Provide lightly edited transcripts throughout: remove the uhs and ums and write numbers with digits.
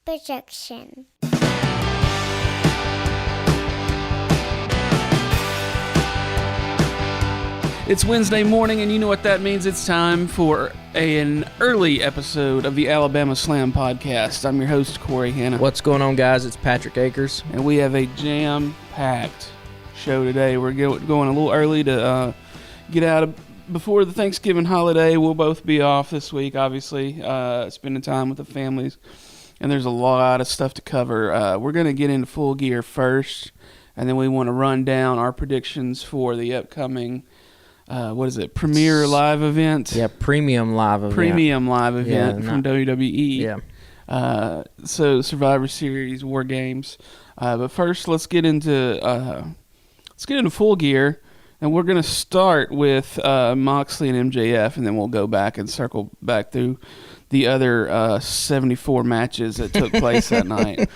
projection. It's Wednesday morning, and you know what that means. It's time for an early episode of the Alabama Slam podcast. I'm your host, Corey Hanna. What's going on, guys? It's Patrick Akers. And we have a jam-packed show today. We're going a little early to get out before the Thanksgiving holiday. We'll both be off this week, obviously, spending time with the families. And there's a lot of stuff to cover. We're going to get into Full Gear first, and then we want to run down our predictions for the upcoming Premier live event? Yeah, premium live event. Premium live event from WWE. Yeah. So Survivor Series, War Games. But first, let's get into Full Gear, and we're going to start with Moxley and MJF, and then we'll go back and circle back through the other 74 matches that took place that night.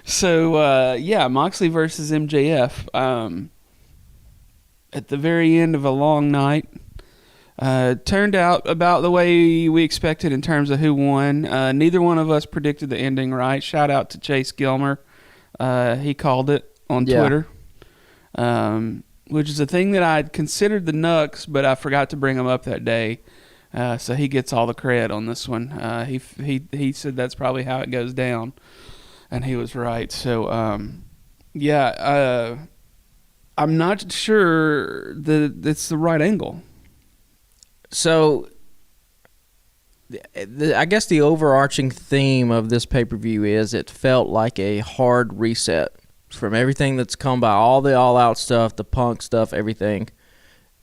So, Moxley versus MJF. At the very end of a long night. Turned out about the way we expected in terms of who won. Neither one of us predicted the ending right. Shout out to Chase Gilmer. He called it on Twitter, which is a thing that I'd considered the Nux, but I forgot to bring him up that day. So he gets all the credit on this one. He said that's probably how it goes down, and he was right. So, I'm not sure that it's the right angle. So, I guess the overarching theme of this pay-per-view is it felt like a hard reset from everything that's come by, all the all-out stuff, the Punk stuff, everything.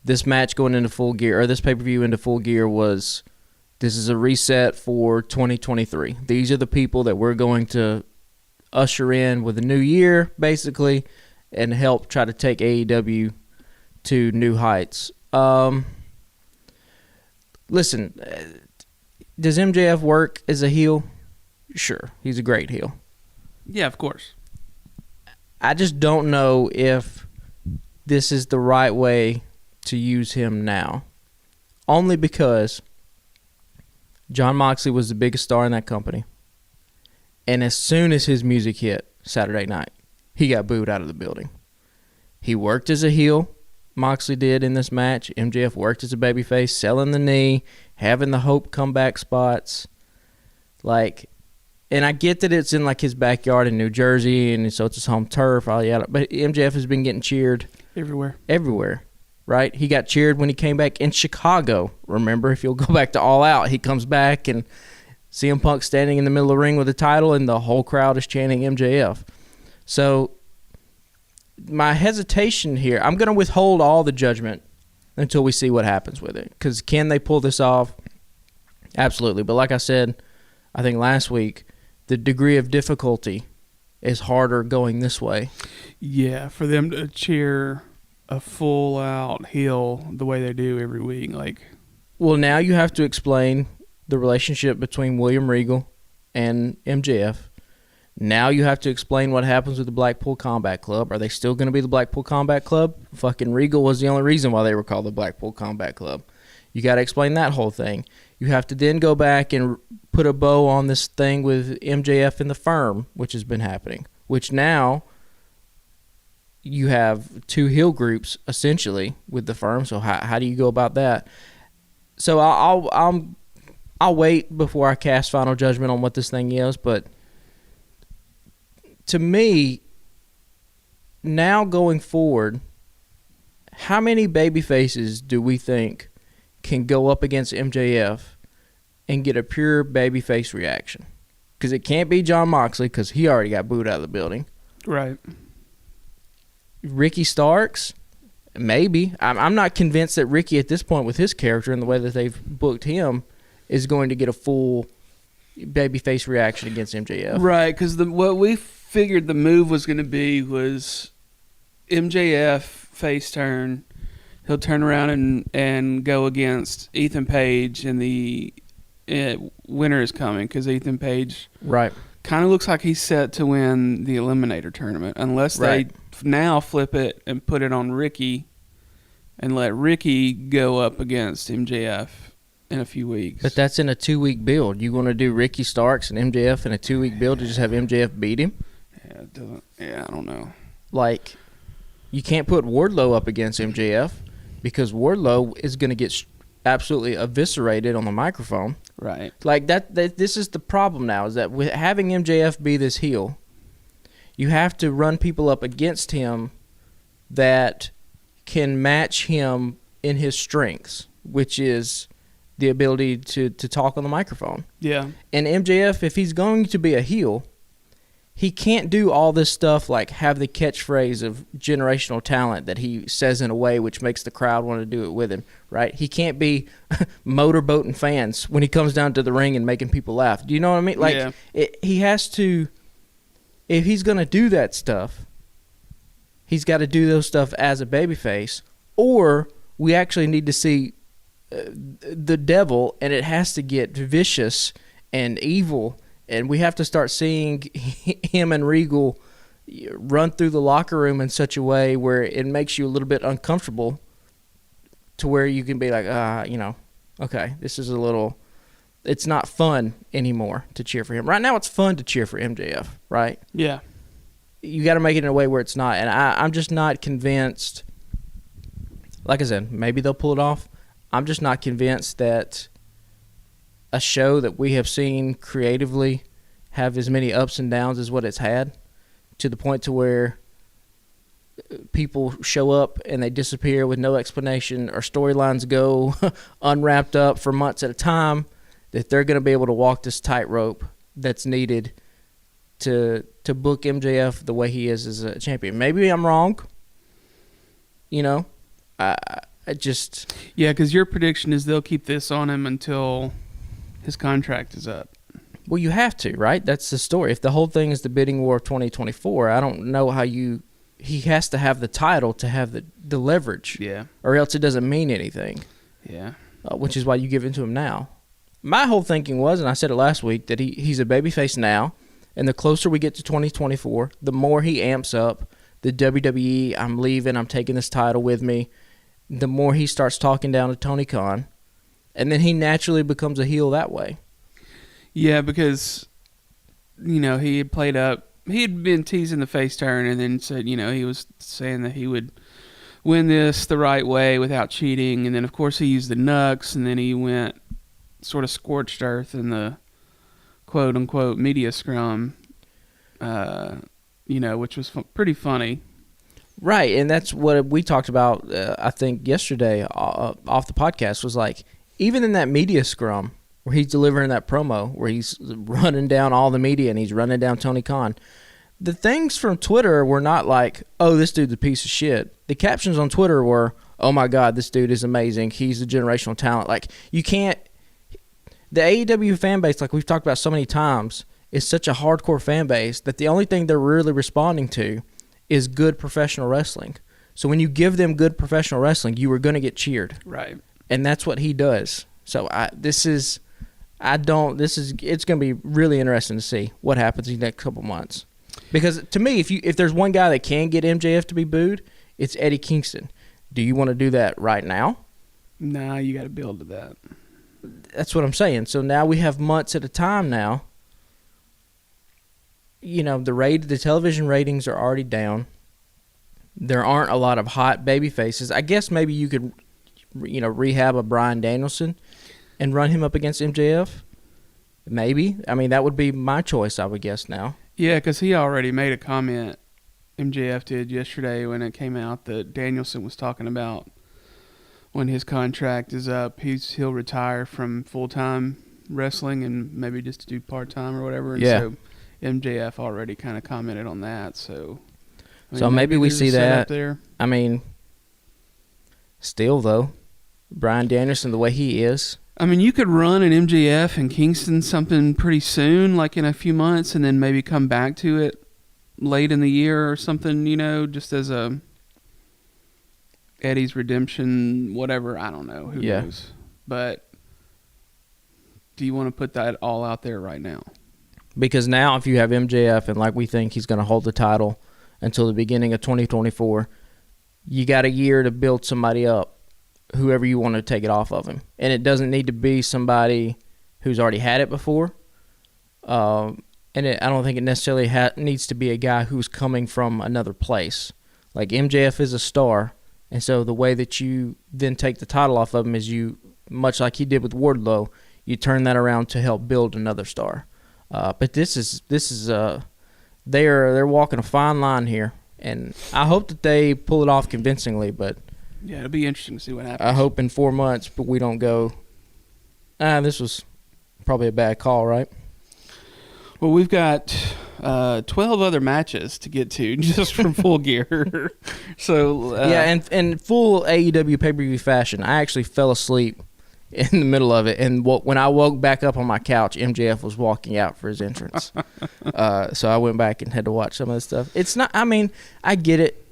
This match going into Full Gear, or this pay-per-view into Full Gear this is a reset for 2023. These are the people that we're going to usher in with a new year, basically, and help try to take AEW to new heights. Listen, does MJF work as a heel? Sure, he's a great heel. Yeah, of course. I just don't know if this is the right way to use him now. Only because Jon Moxley was the biggest star in that company. And as soon as his music hit Saturday night, he got booed out of the building. He worked as a heel, Moxley did in this match. MJF worked as a babyface, selling the knee, having the Hope comeback spots. And I get that it's in his backyard in New Jersey, and so it's his home turf, but MJF has been getting cheered everywhere, right? He got cheered when he came back in Chicago. Remember, if you'll go back to All Out, he comes back and CM Punk standing in the middle of the ring with the title, and the whole crowd is chanting MJF. So my hesitation here, I'm going to withhold all the judgment until we see what happens with it. Because can they pull this off? Absolutely. But like I said, I think last week, the degree of difficulty is harder going this way. Yeah, for them to cheer a full-out heel the way they do every week. Well, now you have to explain the relationship between William Regal and MJF. Now you have to explain what happens with the Blackpool Combat Club. Are they still going to be the Blackpool Combat Club? Fucking Regal was the only reason why they were called the Blackpool Combat Club. You got to explain that whole thing. You have to then go back and put a bow on this thing with MJF and the Firm, which has been happening, which now you have two heel groups, essentially, with the Firm. So how do you go about that? So I'll wait before I cast final judgment on what this thing is, but to me, now going forward, how many baby faces do we think can go up against MJF and get a pure babyface reaction? Because it can't be Jon Moxley, because he already got booed out of the building. Right. Ricky Starks? Maybe. I'm not convinced that Ricky at this point with his character and the way that they've booked him is going to get a full babyface reaction against MJF. Right, because what we figured the move was going to be was MJF face turn. He'll turn around and go against Ethan Page, and the winner is coming because Ethan Page kind of looks like he's set to win the Eliminator tournament unless they now flip it and put it on Ricky and let Ricky go up against MJF in a few weeks. But that's in a 2-week build. You want to do Ricky Starks and MJF in a 2-week build to just have MJF beat him? Yeah, it doesn't. Yeah, I don't know. Like, you can't put Wardlow up against MJF because Wardlow is going to get absolutely eviscerated on the microphone. Right. Like that. This is the problem now, is that with having MJF be this heel, you have to run people up against him that can match him in his strengths, which is the ability to talk on the microphone. Yeah. And MJF, if he's going to be a heel, he can't do all this stuff like have the catchphrase of generational talent that he says in a way which makes the crowd want to do it with him, right? He can't be motorboating fans when he comes down to the ring and making people laugh. Do you know what I mean? Like, he has to, if he's going to do that stuff, he's got to do those stuff as a babyface, or we actually need to see the devil, and it has to get vicious and evil, and we have to start seeing him and Regal run through the locker room in such a way where it makes you a little bit uncomfortable, to where you can be like, okay, this is a little, it's not fun anymore to cheer for him. Right now it's fun to cheer for MJF, right? Yeah. You got to make it in a way where it's not, and I'm just not convinced. Like I said, maybe they'll pull it off. I'm just not convinced that a show that we have seen creatively have as many ups and downs as what it's had, to the point to where people show up and they disappear with no explanation, or storylines go unwrapped up for months at a time, that they're going to be able to walk this tightrope that's needed to book MJF the way he is as a champion. Maybe I'm wrong. I just... Yeah, because your prediction is they'll keep this on him until his contract is up. Well, you have to, right? That's the story. If the whole thing is the bidding war of 2024, I don't know how you... He has to have the title to have the leverage. Yeah. Or else it doesn't mean anything. Yeah. Which is why you give it to him now. My whole thinking was, and I said it last week, that he's a babyface now, and the closer we get to 2024, the more he amps up the WWE, I'm leaving, I'm taking this title with me, the more he starts talking down to Tony Khan, and then he naturally becomes a heel that way. Yeah, because, he had played up, he had been teasing the face turn, and then said, he was saying that he would win this the right way without cheating, and then, of course, he used the Nux, and then he went sort of scorched earth in the quote-unquote media scrum, which was pretty funny. Right, and that's what we talked about, I think, yesterday off the podcast, was like, even in that media scrum where he's delivering that promo, where he's running down all the media and he's running down Tony Khan, the things from Twitter were not like, oh, this dude's a piece of shit. The captions on Twitter were, oh my God, this dude is amazing. He's a generational talent. Like, you can't... The AEW fan base, like we've talked about so many times, is such a hardcore fan base that the only thing they're really responding to is good professional wrestling. So when you give them good professional wrestling, you are going to get cheered. Right. And that's what he does. So it's going to be really interesting to see what happens in the next couple months. Because to me, if there's one guy that can get MJF to be booed, it's Eddie Kingston. Do you want to do that right now? Nah, you got to build to that. That's what I'm saying. So now we have months at a time now. The television ratings are already down. There aren't a lot of hot baby faces. I guess maybe you could, rehab a Bryan Danielson and run him up against MJF. Maybe. I mean, that would be my choice, I would guess now. Yeah, because he already made a comment, MJF did yesterday when it came out, that Danielson was talking about when his contract is up, he'll retire from full-time wrestling and maybe just do part-time or whatever. And yeah. So MJF already kind of commented on that. So maybe we see that. There. I mean, still, though, Bryan Danielson, the way he is. I mean, you could run an MJF and Kingston something pretty soon, like in a few months, and then maybe come back to it late in the year or something, just as a Eddie's redemption, whatever. I don't know. Who knows? But do you want to put that all out there right now? Because now if you have MJF and like we think he's going to hold the title until the beginning of 2024, you got a year to build somebody up. whoever you want to take it off of him. And it doesn't need to be somebody who's already had it before. I don't think it necessarily needs to be a guy who's coming from another place. Like MJF is a star, and so the way that you then take the title off of him is you, much like he did with Wardlow, you turn that around to help build another star. But this is they're walking a fine line here, and I hope that they pull it off convincingly. But yeah, it'll be interesting to see what happens. I hope in 4 months, but we don't go. This was probably a bad call, right? Well, we've got 12 other matches to get to just from Full Gear. So yeah, and full AEW pay-per-view fashion, I actually fell asleep in the middle of it, and when I woke back up on my couch, MJF was walking out for his entrance. So I went back and had to watch some of this stuff. It's not. I mean, I get it.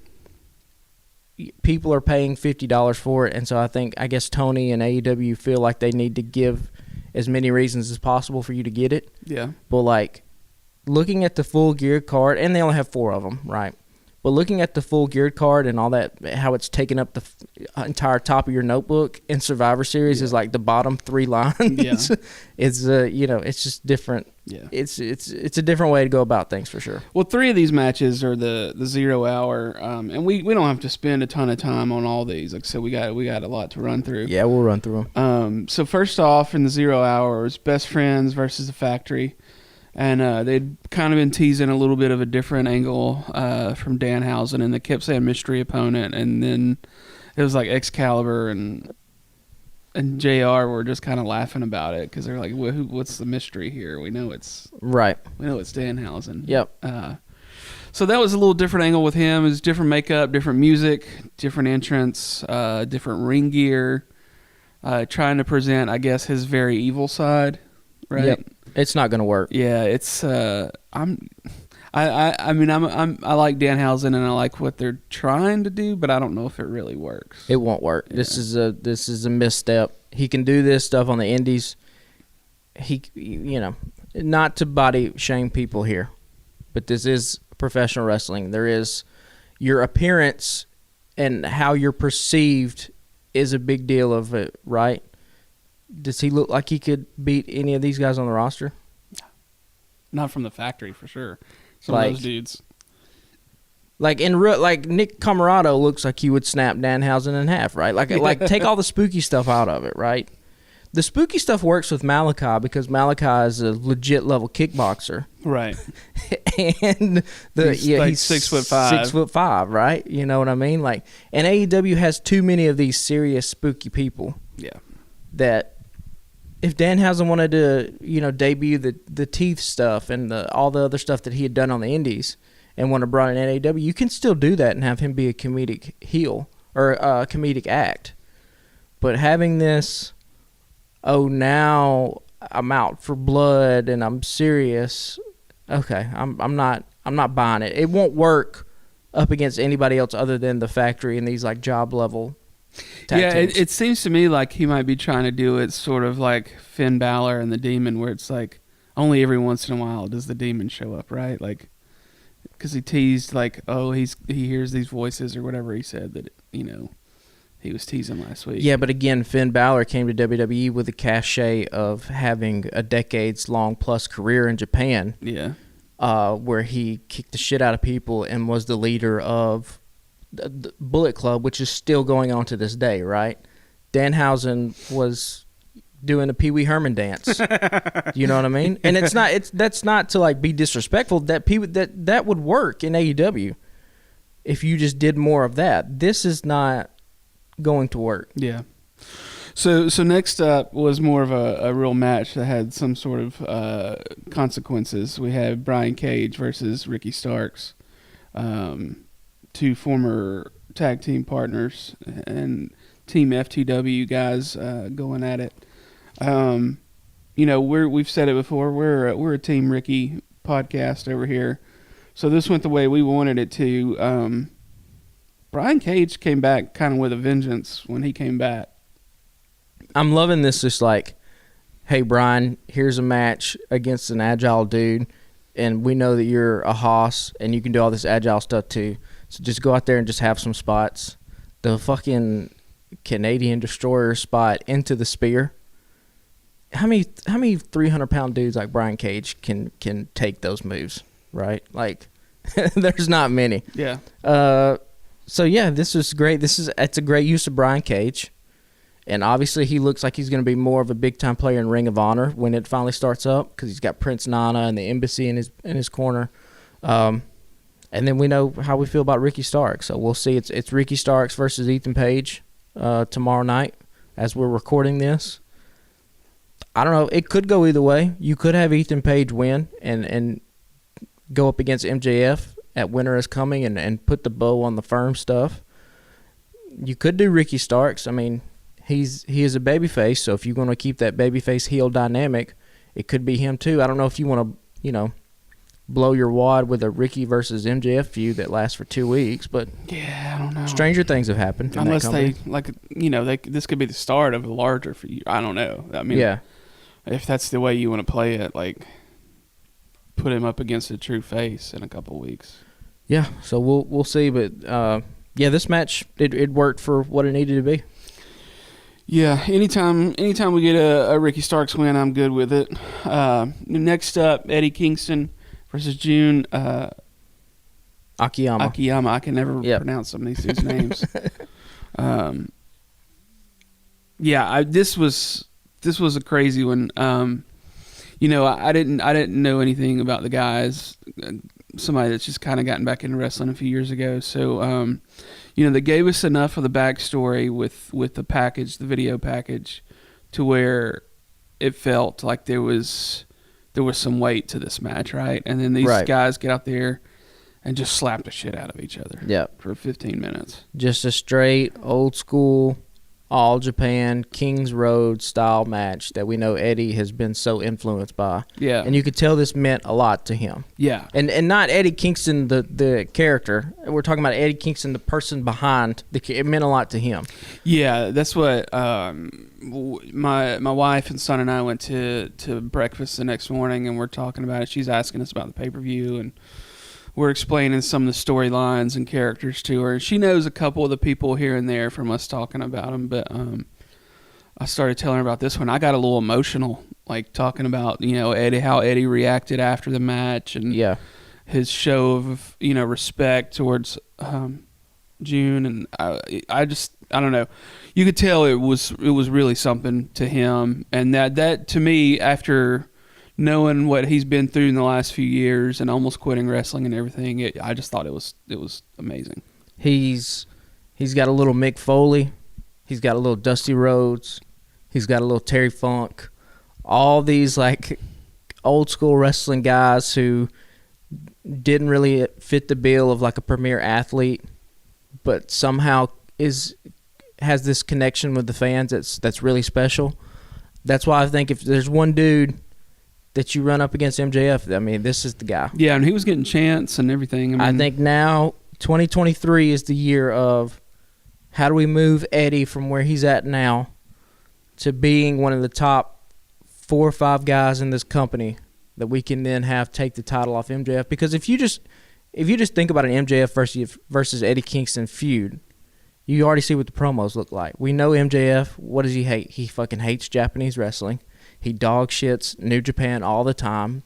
People are paying $50 for it, and so I guess Tony and AEW feel like they need to give as many reasons as possible for you to get it. Yeah. But like looking at the Full Gear card, and they only have 4 of them, right? But looking at the Full Geared card and all that, how it's taken up the entire top of your notebook in Survivor Series is like the bottom 3 lines. Yeah. It's it's just different. Yeah. It's a different way to go about things for sure. Well, 3 of these matches are the 0 hour, and we don't have to spend a ton of time on all these. Like I said, we got a lot to run through. Yeah, we'll run through them. So first off, in the 0 hour, was Best Friends versus the Factory. And they'd kind of been teasing a little bit of a different angle from Danhausen, and they kept saying mystery opponent, and then it was like Excalibur and JR were just kind of laughing about it because they're like, "What's the mystery here? We know it's Danhausen." Yep. So that was a little different angle with him. It was different makeup, different music, different entrance, different ring gear, trying to present, I guess, his very evil side, right? Yep. It's not going to work. Yeah, it's I like Danhausen and I like what they're trying to do, but I don't know if it really works. It won't work. Yeah. This is a misstep. He can do this stuff on the indies. He not to body shame people here, but this is professional wrestling. There is your appearance and how you're perceived is a big deal of it, right? Does he look like he could beat any of these guys on the roster? Not from the Factory, for sure. Some of those dudes. Like Nick Camarado looks like he would snap Danhausen in half, right? Like take all the spooky stuff out of it, right? The spooky stuff works with Malachi because Malachi is a legit level kickboxer, right? And he's 6'5", 6'5", right? You know what I mean? Like, and AEW has too many of these serious spooky people. Yeah. That if Danhausen wanted to, debut the teeth stuff and all the other stuff that he had done on the indies and want to bring in AEW, you can still do that and have him be a comedic heel or a comedic act. But having this, now I'm out for blood and I'm serious. Okay, I'm not buying it. It won't work up against anybody else other than the Factory and these like job level. Yeah, it seems to me like he might be trying to do it sort of like Finn Balor and the Demon, where it's like only every once in a while does the Demon show up, right? Like, because he teased like, he hears these voices or whatever he said that he was teasing last week. Yeah, but again, Finn Balor came to WWE with the cachet of having a decades-long plus career in Japan. Yeah, where he kicked the shit out of people and was the leader of the Bullet Club, which is still going on to this day, right? Danhausen was doing a Pee Wee Herman dance. You know what I mean? And that's not to like be disrespectful. That would work in AEW if you just did more of that. This is not going to work. Yeah. So next up was more of a real match that had some sort of consequences. We had Brian Cage versus Ricky Starks. 2 former tag team partners and Team FTW guys going at it. We've said it before. We're a Team Ricky podcast over here, so this went the way we wanted it to. Brian Cage came back kind of with a vengeance when he came back. I'm loving this. Just like, hey Brian, here's a match against an agile dude, and we know that you're a hoss and you can do all this agile stuff too. So just go out there and just have some spots. The fucking Canadian destroyer spot into the spear. How many 300-pound dudes like Brian Cage can take those moves, right? Like, there's not many. Yeah. So yeah, this is great. It's a great use of Brian Cage, and obviously he looks like he's going to be more of a big time player in Ring of Honor when it finally starts up, because he's got Prince Nana and the Embassy in his corner. And then we know how we feel about Ricky Starks, so we'll see. It's Ricky Starks versus Ethan Page tomorrow night as we're recording this. I don't know. It could go either way. You could have Ethan Page win and go up against MJF at Winter is Coming and put the bow on the firm stuff. You could do Ricky Starks. I mean, he is a babyface, so if you're going to keep that babyface heel dynamic, it could be him too. I don't know if you want to, blow your wad with a Ricky versus MJF feud that lasts for 2 weeks, but yeah, I don't know. Stranger things have happened. Unless this could be the start of a larger feud. I don't know. I mean, yeah. If that's the way you want to play it, like, put him up against a true face in a couple weeks. Yeah, so we'll see, but yeah, this match it worked for what it needed to be. Yeah, anytime we get a Ricky Starks win, I'm good with it. Next up, Eddie Kingston versus June Akiyama. I can never pronounce some of these dudes' names. This was a crazy one. I didn't know anything about the guys. Somebody that's just kind of gotten back into wrestling a few years ago. So, they gave us enough of the backstory with the package, the video package, to where it felt like there was some weight to this match, right? And then these guys get out there and just slap the shit out of each other for 15 minutes. Just a straight, old school, All Japan, Kings Road style match that we know Eddie has been so influenced by. Yeah. And you could tell this meant a lot to him. Yeah. And not Eddie Kingston, the character. We're talking about Eddie Kingston, the person behind. It meant a lot to him. Yeah, that's what my wife and son and I went to breakfast the next morning, and we're talking about it. She's asking us about the pay-per-view, and we're explaining some of the storylines and characters to her. She knows a couple of the people here and there from us talking about them, but I started telling her about this one. I got a little emotional, like talking about Eddie, how Eddie reacted after the match, and his show of respect towards June, and I don't know. You could tell it was really something to him, and that to me, after knowing what he's been through in the last few years and almost quitting wrestling and everything, I just thought it was amazing. He's got a little Mick Foley, he's got a little Dusty Rhodes, he's got a little Terry Funk, all these like old school wrestling guys who didn't really fit the bill of like a premier athlete, but somehow has this connection with the fans that's really special. That's why I think if there's one dude that you run up against MJF, I mean, this is the guy. Yeah, and he was getting chants and everything. I think now 2023 is the year of how do we move Eddie from where he's at now to being one of the top 4 or 5 guys in this company that we can then have take the title off MJF. Because if you just think about an MJF versus Eddie Kingston feud, you already see what the promos look like. We know MJF, what does he hate? He fucking hates Japanese wrestling. He dog shits New Japan all the time.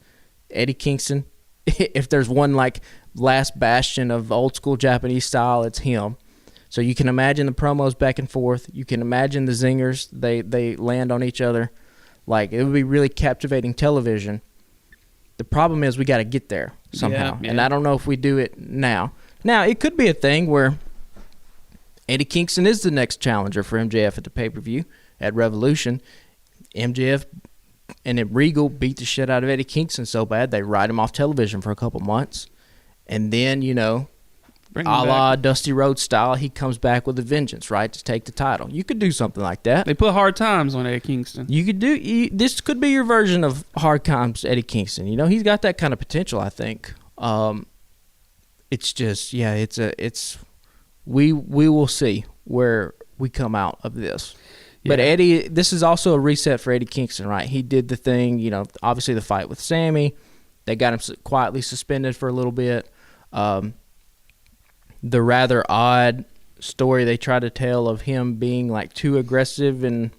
Eddie Kingston, if there's one like last bastion of old school Japanese style, it's him. So you can imagine the promos back and forth. You can imagine the zingers. They land on each other. Like, it would be really captivating television. The problem is we got to get there somehow. Yeah. And I don't know if we do it now. Now, it could be a thing where Eddie Kingston is the next challenger for MJF at the pay-per-view at Revolution. MJF and then Regal beat the shit out of Eddie Kingston so bad they write him off television for a couple months. And then, a la Dusty Rhodes style, he comes back with a vengeance, right, to take the title. You could do something like that. They put Hard Times on Eddie Kingston. You could this could be your version of Hard Times Eddie Kingston. He's got that kind of potential, I think. It's just, we will see where we come out of this. Yeah. But Eddie, this is also a reset for Eddie Kingston, right? He did the thing, obviously the fight with Sammy. They got him quietly suspended for a little bit. The rather odd story they tried to tell of him being like too aggressive and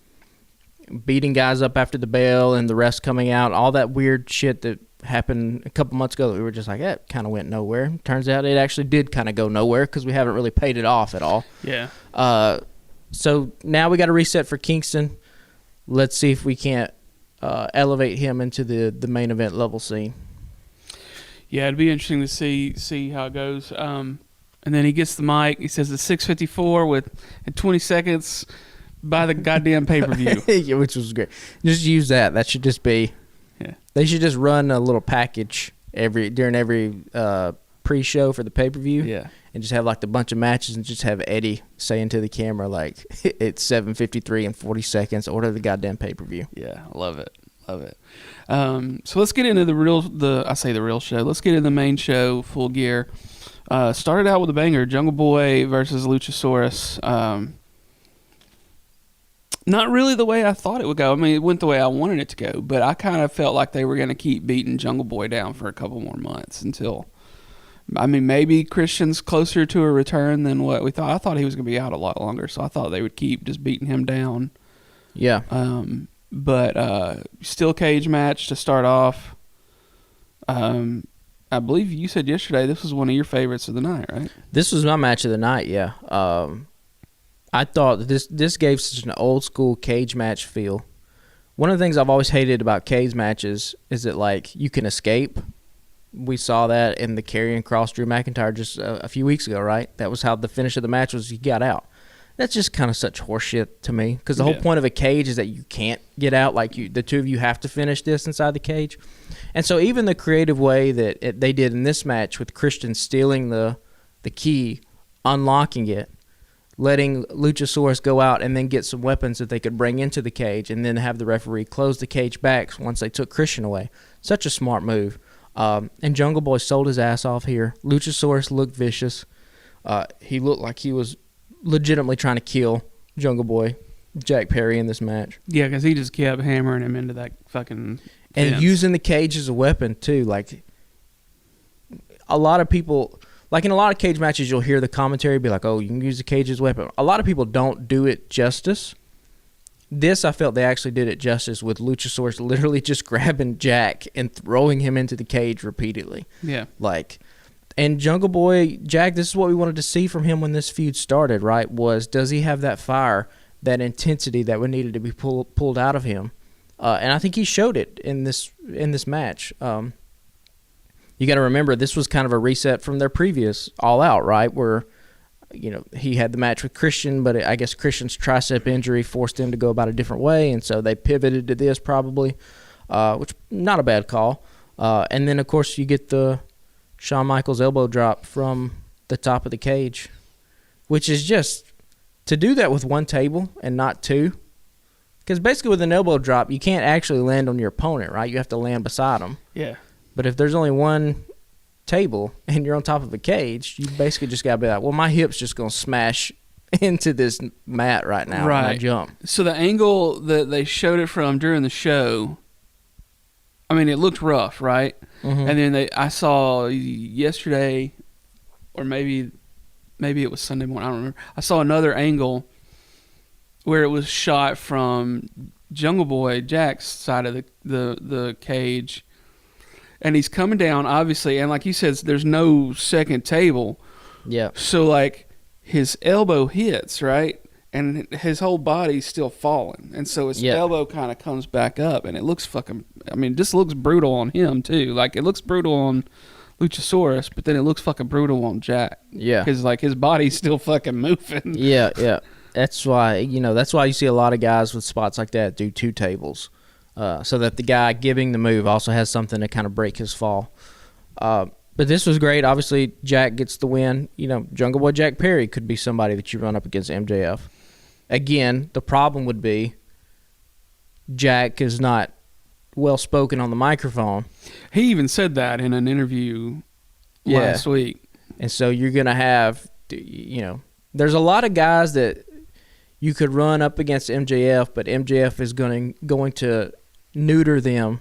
beating guys up after the bell and the rest coming out, all that weird shit that happened a couple months ago that we were just like, that kind of went nowhere. Turns out it actually did kind of go nowhere because we haven't really paid it off at all. Yeah. So now we got to reset for Kingston. Let's see if we can't elevate him into the main event level scene. Yeah, it'd be interesting to see how it goes. And then he gets the mic. He says it's 6:54 with 20 seconds by the goddamn pay-per-view. Yeah, which was great. Just use that. That should just be. Yeah. They should just run a little package during every pre-show for the pay-per-view. Yeah. And just have like a bunch of matches and just have Eddie saying to the camera like, it's 7:53 and 40 seconds. Order the goddamn pay-per-view. Yeah, love it. Love it. So let's get into the real show. Let's get into the main show, Full Gear. Started out with a banger, Jungle Boy versus Luchasaurus. Not really the way I thought it would go. I mean, it went the way I wanted it to go, but I kind of felt like they were going to keep beating Jungle Boy down for a couple more months until, I mean, maybe Christian's closer to a return than what we thought. I thought he was going to be out a lot longer, so I thought they would keep just beating him down. Yeah. But steel cage match to start off. I believe you said yesterday this was one of your favorites of the night, right? This was my match of the night, yeah. I thought this gave such an old school cage match feel. One of the things I've always hated about cage matches is that like you can escape. We saw that in the Karrion Kross Drew McIntyre just a few weeks ago, right? That was how the finish of the match was. You got out. That's just kind of such horseshit to me because the whole point of a cage is that you can't get out. Like the two of you have to finish this inside the cage. And so even the creative way that they did in this match with Christian stealing the key, unlocking it, letting Luchasaurus go out and then get some weapons that they could bring into the cage and then have the referee close the cage back once they took Christian away. Such a smart move. And Jungle Boy sold his ass off here. Luchasaurus looked vicious. He looked like he was legitimately trying to kill Jungle Boy Jack Perry in this match. Yeah, because he just kept hammering him into that fucking and fence. Using the cage as a weapon too. Like a lot of people, like in a lot of cage matches, you'll hear the commentary be like, "Oh, you can use the cage as a weapon." A lot of people don't do it justice. This, I felt they actually did it justice with Luchasaurus literally just grabbing Jack and throwing him into the cage repeatedly. Yeah, like. And Jungle Boy, Jack, this is what we wanted to see from him when this feud started, right? Was does he have that fire, that intensity that would needed to be pulled out of him? And I think he showed it in this match. You got to remember this was kind of a reset from their previous All Out, right? Where he had the match with Christian, but I guess Christian's tricep injury forced him to go about a different way, and so they pivoted to this probably, which not a bad call. And then of course you get the Shawn Michaels elbow drop from the top of the cage, which is just to do that with one table and not two. Because basically with an elbow drop, you can't actually land on your opponent, right? You have to land beside them. yeah. But if there's only one table and you're on top of a cage, you basically just got to be like, well, my hip's just going to smash into this mat right now when I jump. So the angle that they showed it from during the show, I mean, it looked rough, right? Mm-hmm. And then I saw yesterday, or maybe it was Sunday morning, I don't remember. I saw another angle where it was shot from Jungle Boy Jack's side of the cage, and he's coming down, obviously, and like you said, there's no second table. Yeah. So like his elbow hits, right? And his whole body's still falling. And so his elbow kind of comes back up, and it looks this looks brutal on him, too. Like, it looks brutal on Luchasaurus, but then it looks fucking brutal on Jack. Yeah. Because, like, his body's still fucking moving. Yeah, yeah. That's why you see a lot of guys with spots like that do two tables, so that the guy giving the move also has something to kind of break his fall. But this was great. Obviously, Jack gets the win. Jungle Boy Jack Perry could be somebody that you run up against MJF. Again, the problem would be Jack is not well-spoken on the microphone. He even said that in an interview last week. And so you're going to have, there's a lot of guys that you could run up against MJF, but MJF is going to neuter them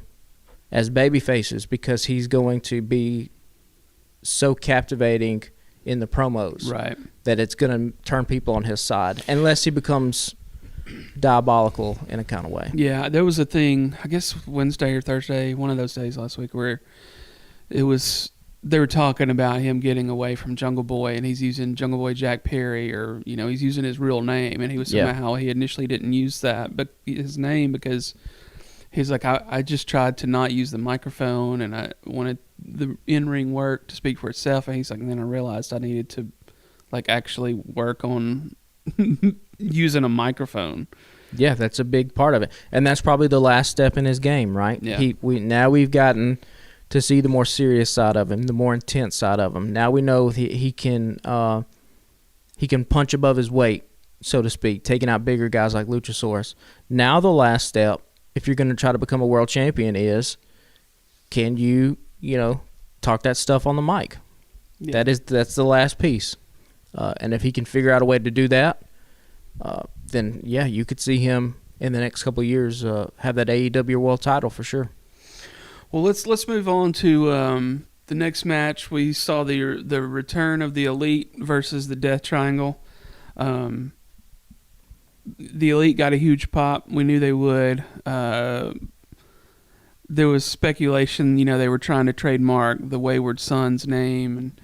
as baby faces because he's going to be so captivating in the promos. Right. that it's going to turn people on his side, unless he becomes diabolical in a kind of way. Yeah, there was a thing, I guess Wednesday or Thursday, one of those days last week, where they were talking about him getting away from Jungle Boy, and he's using Jungle Boy Jack Perry, or he's using his real name, and he was somehow he initially didn't use his name because he's like, I just tried to not use the microphone, and I wanted the in-ring work to speak for itself, and he's like, and then I realized I needed to actually work on using a microphone. Yeah, that's a big part of it, and that's probably the last step in his game, right? Yeah. We've gotten to see the more serious side of him, the more intense side of him. Now we know he can punch above his weight, so to speak, taking out bigger guys like Luchasaurus. Now the last step, if you're going to try to become a world champion, is can you talk that stuff on the mic? Yeah. That's the last piece. And if he can figure out a way to do that, then yeah, you could see him in the next couple of years have that AEW world title for sure. Well, let's move on to the next match. We saw the return of the Elite versus the Death Triangle. The Elite got a huge pop. We knew they would. There was speculation, they were trying to trademark the Wayward Son's name, and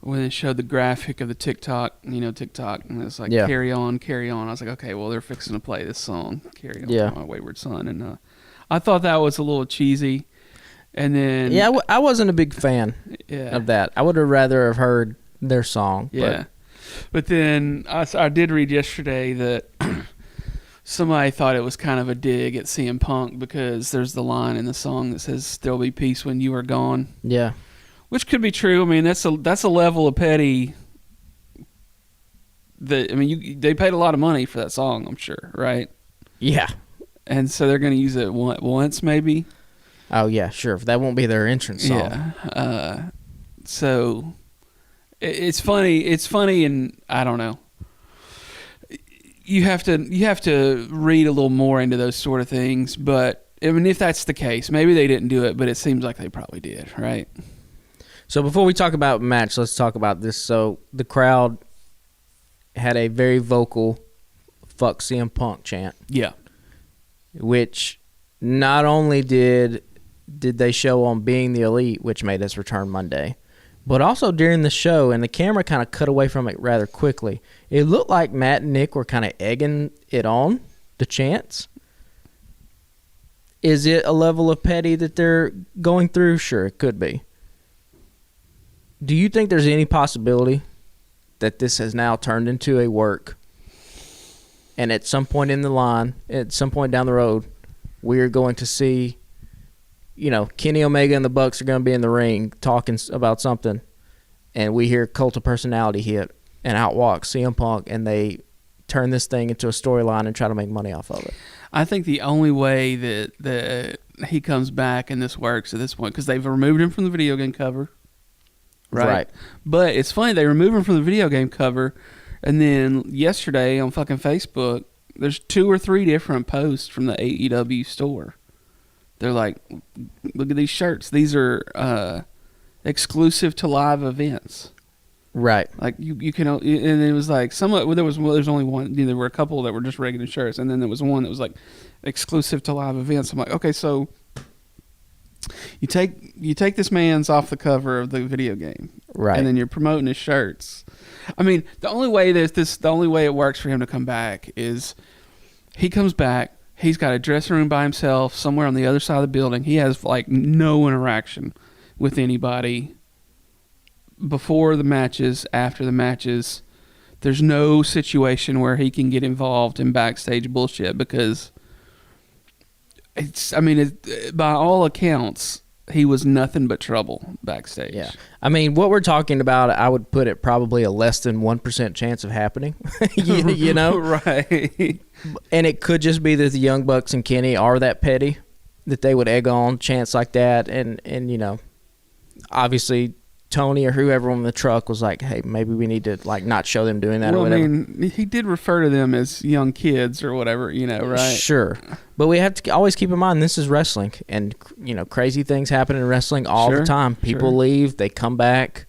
when they showed the graphic of the TikTok, and it's like, carry on. I was like, okay, well, they're fixing to play this song, Carry On, My Wayward Son. And I thought that was a little cheesy. And then... Yeah, I wasn't a big fan of that. I would have rather have heard their song. Yeah. But then I did read yesterday that somebody thought it was kind of a dig at CM Punk because there's the line in the song that says, "There'll be peace when you are gone." Yeah. Which could be true. I mean, that's a level of petty that, they paid a lot of money for that song, I'm sure, right? Yeah. And so they're going to use it once, maybe. Oh yeah, sure. That won't be their entrance song. Yeah. So it's funny. It's funny, and I don't know. You have to read a little more into those sort of things. But if that's the case, maybe they didn't do it, but it seems like they probably did, right? So before we talk about match, let's talk about this. So the crowd had a very vocal "fuck CM Punk" chant. Yeah. Which not only did they show on Being the Elite, which made its return Monday, but also during the show, and the camera kind of cut away from it rather quickly. It looked like Matt and Nick were kind of egging it on, the chants. Is it a level of petty that they're going through? Sure, it could be. Do you think there's any possibility that this has now turned into a work, and at some point in the line, at some point down the road, we're going to see, Kenny Omega and the Bucks are going to be in the ring talking about something, and we hear Cult of Personality hit, and out walks CM Punk, and they turn this thing into a storyline and try to make money off of it? I think the only way that he comes back and this works at this point, because they've removed him from the video game cover. Right. But it's funny, they removed him from the video game cover, and then yesterday on fucking Facebook, there's 2 or 3 different posts from the AEW store. They're like, look at these shirts. These are exclusive to live events. Right. Like you can, and it was like there's only one. There were a couple that were just regular shirts, and then there was one that was like exclusive to live events. I'm like, okay, so you take this man's off the cover of the video game, right? And then you're promoting his shirts. I mean, the only way it works for him to come back is he comes back. He's got a dressing room by himself somewhere on the other side of the building. He has like no interaction with anybody before the matches, after the matches. There's no situation where he can get involved in backstage bullshit because by all accounts, he was nothing but trouble backstage. Yeah. I mean, what we're talking about, I would put it probably a less than 1% chance of happening. you know? Right. And it could just be that the Young Bucks and Kenny are that petty, that they would egg on chants like that. And obviously Tony or whoever on the truck was like, hey, maybe we need to not show them doing that or whatever. I mean, he did refer to them as young kids or whatever, right? Sure. But we have to always keep in mind this is wrestling, and crazy things happen in wrestling all the time. People leave, they come back.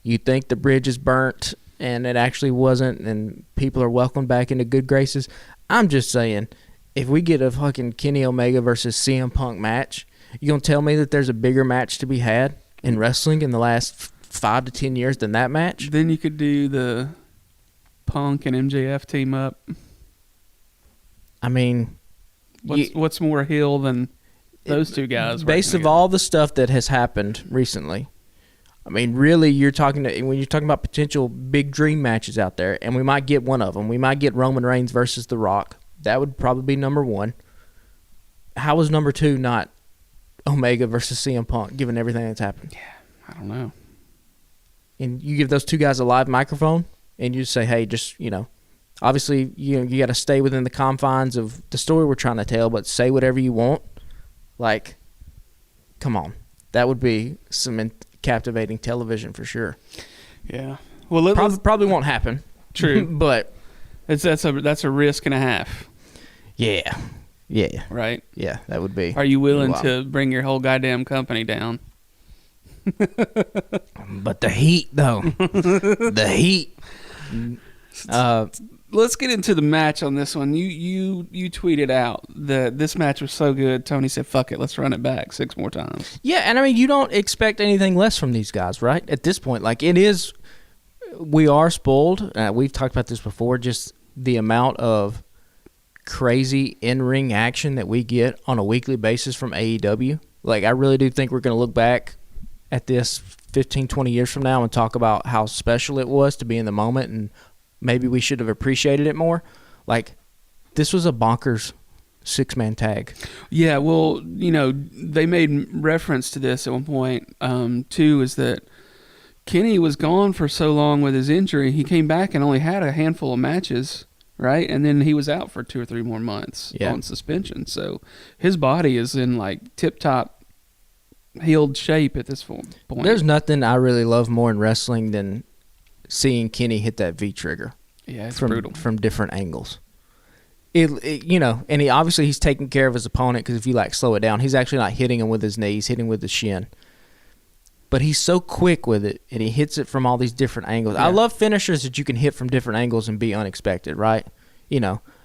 You think the bridge is burnt, and it actually wasn't, and people are welcomed back into good graces. I'm just saying, if we get a fucking Kenny Omega versus CM Punk match, you gonna tell me that there's a bigger match to be had in wrestling in the last 5 to 10 years than that match? Then you could do the Punk and MJF team up. I mean, what's more heel than those two guys? Based of all the stuff that has happened recently, I mean, really, when you're talking about potential big dream matches out there, and we might get one of them. We might get Roman Reigns versus The Rock. That would probably be number one. How was number two not Omega versus CM Punk, given everything that's happened? Yeah, I don't know. And you give those two guys a live microphone, and you say, hey, just, obviously, you got to stay within the confines of the story we're trying to tell, but say whatever you want. Like, come on. That would be some captivating television for sure. Yeah. Well, probably won't happen. True. But that's a risk and a half. Yeah. Yeah. Right? Yeah, that would be. Are you willing to bring your whole goddamn company down? But the heat, though. The heat. Let's get into the match on this one. You tweeted out that this match was so good, Tony said, fuck it, let's run it back 6 more times. Yeah, and I mean, you don't expect anything less from these guys, right? At this point, like, it is, we are spoiled. We've talked about this before, just the amount of crazy in-ring action that we get on a weekly basis from AEW. Like, I really do think we're going to look back at this 15, 20 years from now and talk about how special it was to be in the moment, and maybe we should have appreciated it more. Like, this was a bonkers 6-man tag. Yeah, well, they made reference to this at one point, too, is that Kenny was gone for so long with his injury. He came back and only had a handful of matches, right? And then he was out for 2 or 3 more months on suspension. So his body is in, like, tip-top healed shape at this point. There's nothing I really love more in wrestling than seeing Kenny hit that V-trigger. Yeah, it's brutal. From different angles. And he's taking care of his opponent, because if you, slow it down, he's actually not hitting him with his knee, he's hitting with his shin. But he's so quick with it, and he hits it from all these different angles. Yeah. I love finishers that you can hit from different angles and be unexpected, right?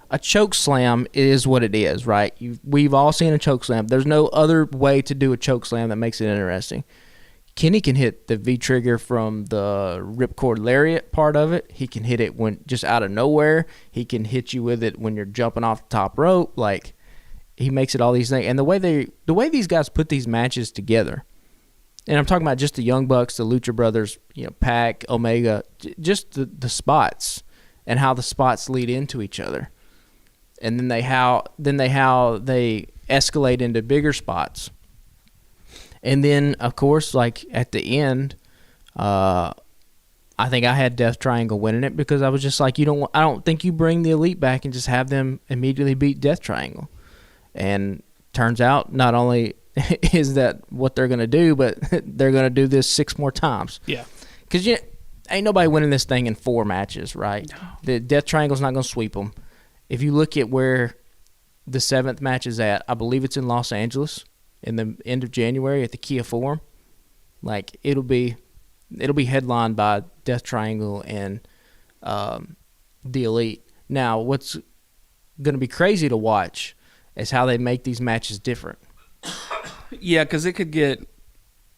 A choke slam is what it is, right? We've all seen a choke slam. There's no other way to do a choke slam that makes it interesting. Kenny can hit the V-trigger from the ripcord lariat part of it. He can hit it when just out of nowhere. He can hit you with it when you're jumping off the top rope. Like, he makes it all these things. And the way these guys put these matches together, and I'm talking about just the Young Bucks, the Lucha Brothers, Pac, Omega, just the spots and how the spots lead into each other. And then how they escalate into bigger spots. And then, of course, like at the end, I think I had Death Triangle winning it, because I was just like, I don't think you bring the Elite back and just have them immediately beat Death Triangle. And turns out, not only is that what they're going to do, but they're going to do this 6 more times. Yeah. Because ain't nobody winning this thing in 4 matches, right? No. The Death Triangle's not going to sweep them. If you look at where the 7th match is at, I believe it's in Los Angeles in the end of January at the Kia Forum. Like, it'll be headlined by Death Triangle and the Elite. Now, what's going to be crazy to watch is how they make these matches different. Yeah, because it could get,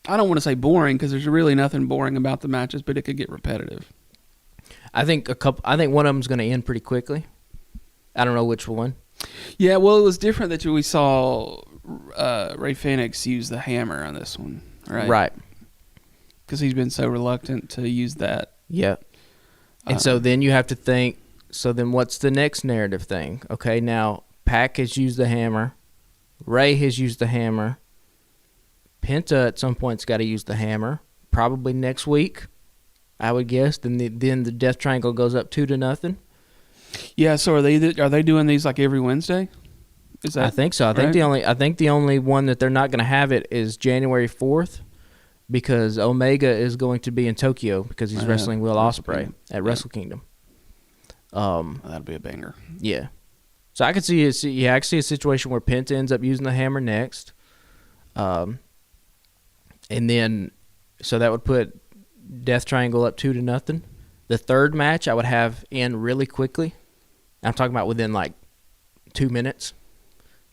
I don't want to say boring, because there's really nothing boring about the matches, but it could get repetitive. I think one of them's going to end pretty quickly. I don't know which one. Yeah, well, it was different that we saw Ray Phoenix use the hammer on this one, right? Right. Because he's been so reluctant to use that. Yeah. And so then you have to think, so then what's the next narrative thing? Okay, now Pac has used the hammer. Ray has used the hammer. Penta at some point's got to use the hammer. Probably next week, I would guess. Then the Death Triangle goes up 2-0. Yeah. So are they doing these like every Wednesday? Is that? I think so. I think the only one that they're not going to have it is January 4th, because Omega is going to be in Tokyo because he's wrestling Will Ospreay at Wrestle Kingdom. That'd be a banger. Yeah. So I could see a situation where Penta ends up using the hammer next. And then, so that would put Death Triangle up 2-0. The third match I would have end really quickly. I'm talking about within like 2 minutes,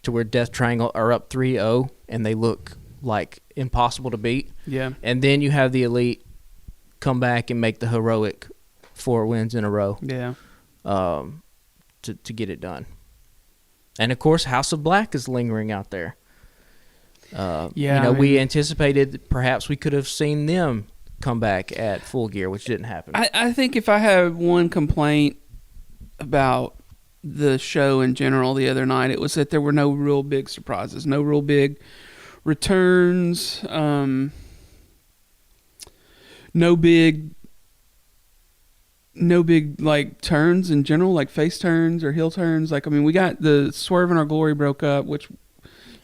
to where Death Triangle are up 3-0 and they look like impossible to beat. Yeah. And then you have the Elite come back and make the heroic 4 wins in a row. Yeah. To get it done. And of course, House of Black is lingering out there. We anticipated perhaps we could have seen them come back at Full Gear, which didn't happen. I think if I have one complaint about the show in general the other night, it was that there were no real big surprises, no real big returns, no big like turns in general, like face turns or heel turns. Like, I mean, we got the Swerve and Our Glory broke up, which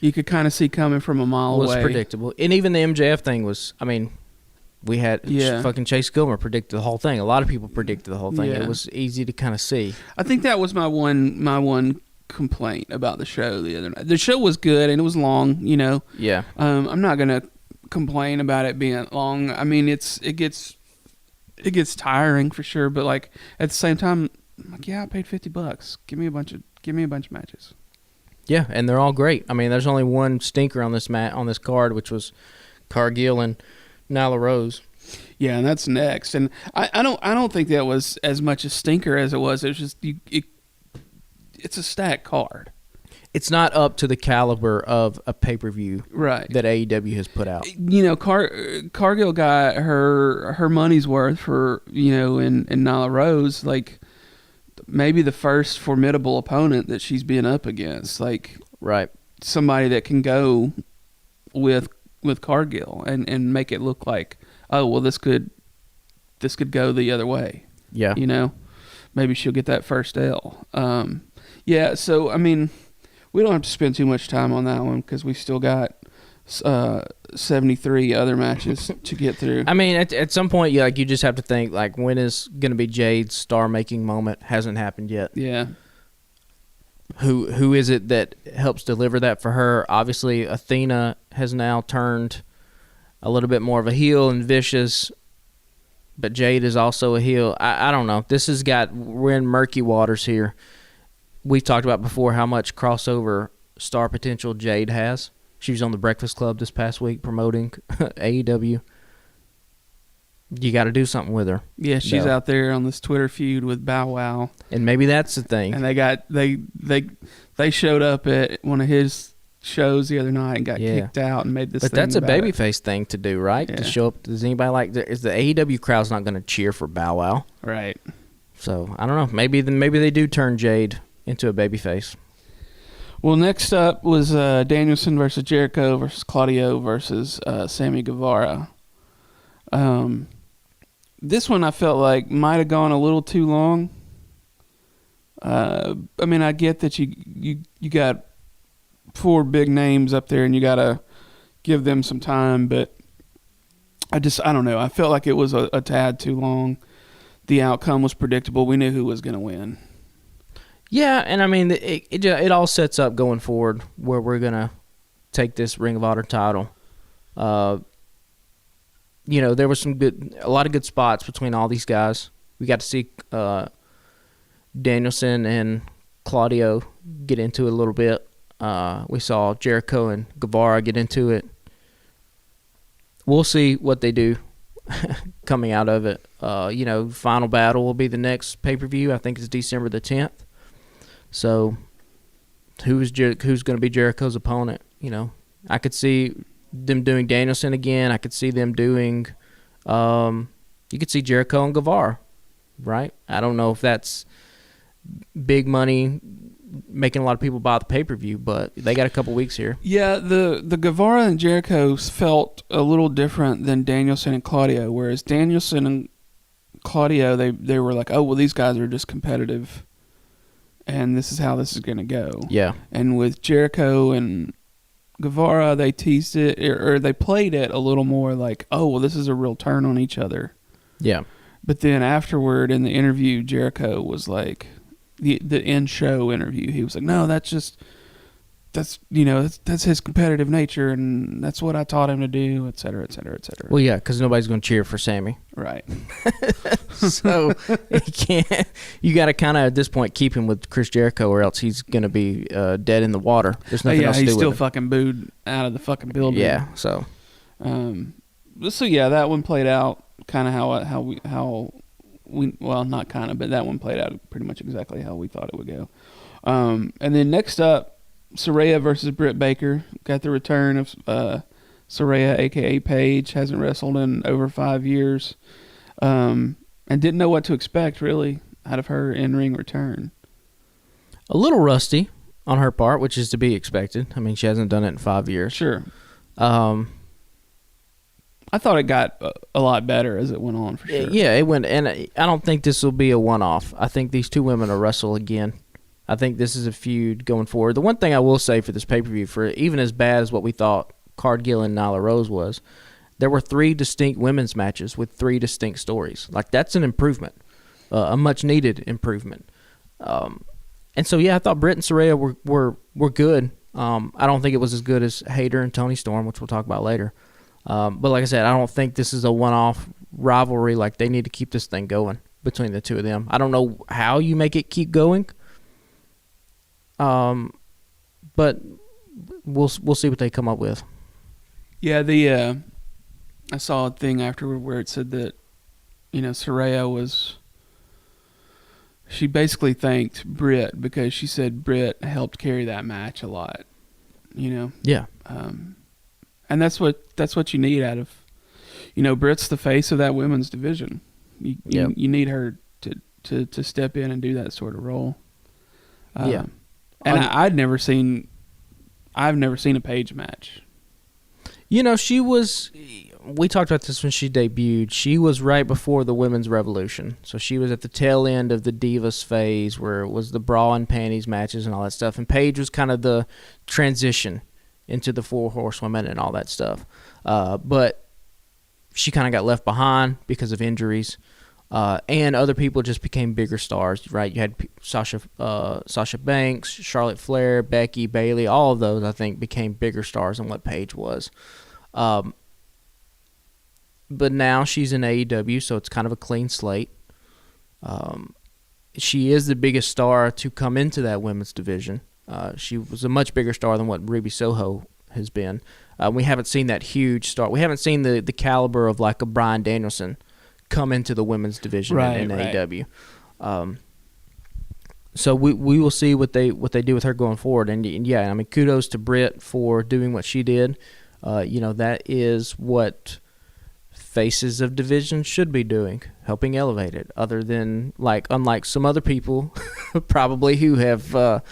you could kind of see coming from a mile away. Was predictable. And even the MJF thing was, I mean, we had fucking Chase Gilmer predicted the whole thing. A lot of people predicted the whole thing. Yeah. It was easy to kind of see. I think that was my one complaint about the show the other night. The show was good and it was long, you know. Yeah. I'm not gonna complain about it being long. I mean, it gets tiring for sure, but like at the same time, I'm like, yeah, I paid $50. Give me a bunch of matches. Yeah, and they're all great. I mean, there's only one stinker on this card, which was Cargill and Nyla Rose. Yeah, and that's next. And I don't think that was as much a stinker as it was. It was just it's a stacked card. It's not up to the caliber of a pay-per-view right that AEW has put out. You know, Cargill got her money's worth for, you know, in Nyla Rose, like maybe the first formidable opponent that she's been up against. Like, right, somebody that can go with Cargill and make it look like, oh, well, this could go the other way. Yeah. You know, maybe she'll get that first L. Yeah, so, I mean, we don't have to spend too much time on that one because we still got 73 other matches to get through. I mean, at some point, you just have to think, like, when is going to be Jade's star-making moment? Hasn't happened yet. Yeah. Who is it that helps deliver that for her? Obviously, Athena has now turned a little bit more of a heel and vicious, but Jade is also a heel. I don't know. We're in murky waters here. We've talked about before how much crossover star potential Jade has. She was on the Breakfast Club this past week promoting AEW. You got to do something with her. Yeah, she's out there on this Twitter feud with Bow Wow, and maybe that's the thing. And they showed up at one of his shows the other night and got kicked out and made this. But thing that's a about babyface thing to do, right? Yeah. To show up. Does anybody is the AEW crowd's not going to cheer for Bow Wow? Right. So I don't know. Maybe they do turn Jade into a babyface. Well, next up was Danielson versus Jericho versus Claudio versus Sammy Guevara. This one I felt like might have gone a little too long. I mean, I get that you got 4 big names up there and you got to give them some time, but I don't know. I felt like it was a tad too long. The outcome was predictable. We knew who was going to win. Yeah, and I mean, it all sets up going forward where we're going to take this Ring of Honor title. You know, there was a lot of good spots between all these guys. We got to see Danielson and Claudio get into it a little bit. We saw Jericho and Guevara get into it. We'll see what they do coming out of it. You know, Final Battle will be the next pay-per-view. I think it's December the 10th. So, who's going to be Jericho's opponent? You know, I could see them doing Danielson again. I could see them doing. You could see Jericho and Guevara, right? I don't know if that's big money, making a lot of people buy the pay-per-view, but they got a couple weeks here. Yeah, the Guevara and Jericho felt a little different than Danielson and Claudio. Whereas Danielson and Claudio, they were like, oh well, these guys are just competitive. And this is how this is going to go. Yeah. And with Jericho and Guevara, they teased it, or they played it a little more like, oh, well, this is a real turn on each other. Yeah. But then afterward, in the interview, Jericho was like, the in-show interview, he was like, no, that's just that's that's his competitive nature, and that's what I taught him to do, et cetera, et cetera, et cetera. Well, yeah, because nobody's going to cheer for Sammy. Right. So you got to kind of at this point keep him with Chris Jericho, or else he's going to be dead in the water. There's nothing else to do he's with still him. fucking booed out of the fucking building. Yeah. So. So yeah, that one played out kind of how we well, not kind of, but that one played out pretty much exactly how we thought it would go. And then next up, Saraya versus Britt Baker. Got the return of Saraya, aka Paige. Hasn't wrestled in over 5 years, and didn't know what to expect really out of her in-ring return. A little rusty on her part, which is to be expected. I mean, she hasn't done it in 5 years. Sure. I thought it got a lot better as it went on, for sure. Yeah, it went, and I don't think this will be a one-off. I think these two women will wrestle again. I think this is a feud going forward. The one thing I will say for this pay-per-view, for even as bad as what we thought Card-Gill and Nyla Rose was, there were 3 distinct women's matches with 3 distinct stories. Like, that's an improvement, a much-needed improvement. And so, yeah, I thought Britt and Saraya were good. I don't think it was as good as Hayter and Toni Storm, which we'll talk about later. But like I said, I don't think this is a one-off rivalry. Like, they need to keep this thing going between the two of them. I don't know how you make it keep going. But we'll see what they come up with. Yeah, I saw a thing afterward where it said that, Saraya she basically thanked Britt because she said Britt helped carry that match a lot, Yeah. And that's what you need out of, Britt's the face of that women's division. You need her to step in and do that sort of role. Yeah. And I've never seen a Paige match. She was, we talked about this when she debuted. She was right before the women's revolution. So she was at the tail end of the Divas phase where it was the bra and panties matches and all that stuff. And Paige was kind of the transition into the 4 horsewomen and all that stuff. But she kind of got left behind because of injuries. And other people just became bigger stars, right? You had Sasha Banks, Charlotte Flair, Becky, Bayley. All of those, I think, became bigger stars than what Paige was. But now she's in AEW, so it's kind of a clean slate. She is the biggest star to come into that women's division. She was a much bigger star than what Ruby Soho has been. We haven't seen that huge star. We haven't seen the caliber of like a Bryan Danielson come into the women's division in AEW. So we will see what they do with her going forward. And yeah, I mean, kudos to Britt for doing what she did. That is what faces of division should be doing, helping elevate it. Other than unlike some other people, probably who have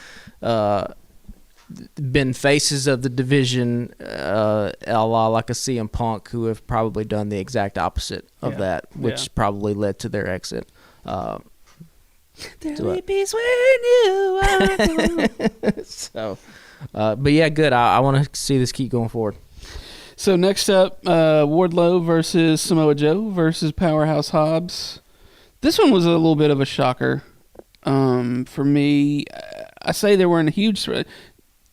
been faces of the division, a la like a CM Punk, who have probably done the exact opposite of that, which probably led to their exit. There'll be peace when you are. So, but yeah, good. I want to see this keep going forward. So next up, Wardlow versus Samoa Joe versus Powerhouse Hobbs. This one was a little bit of a shocker for me. I say there weren't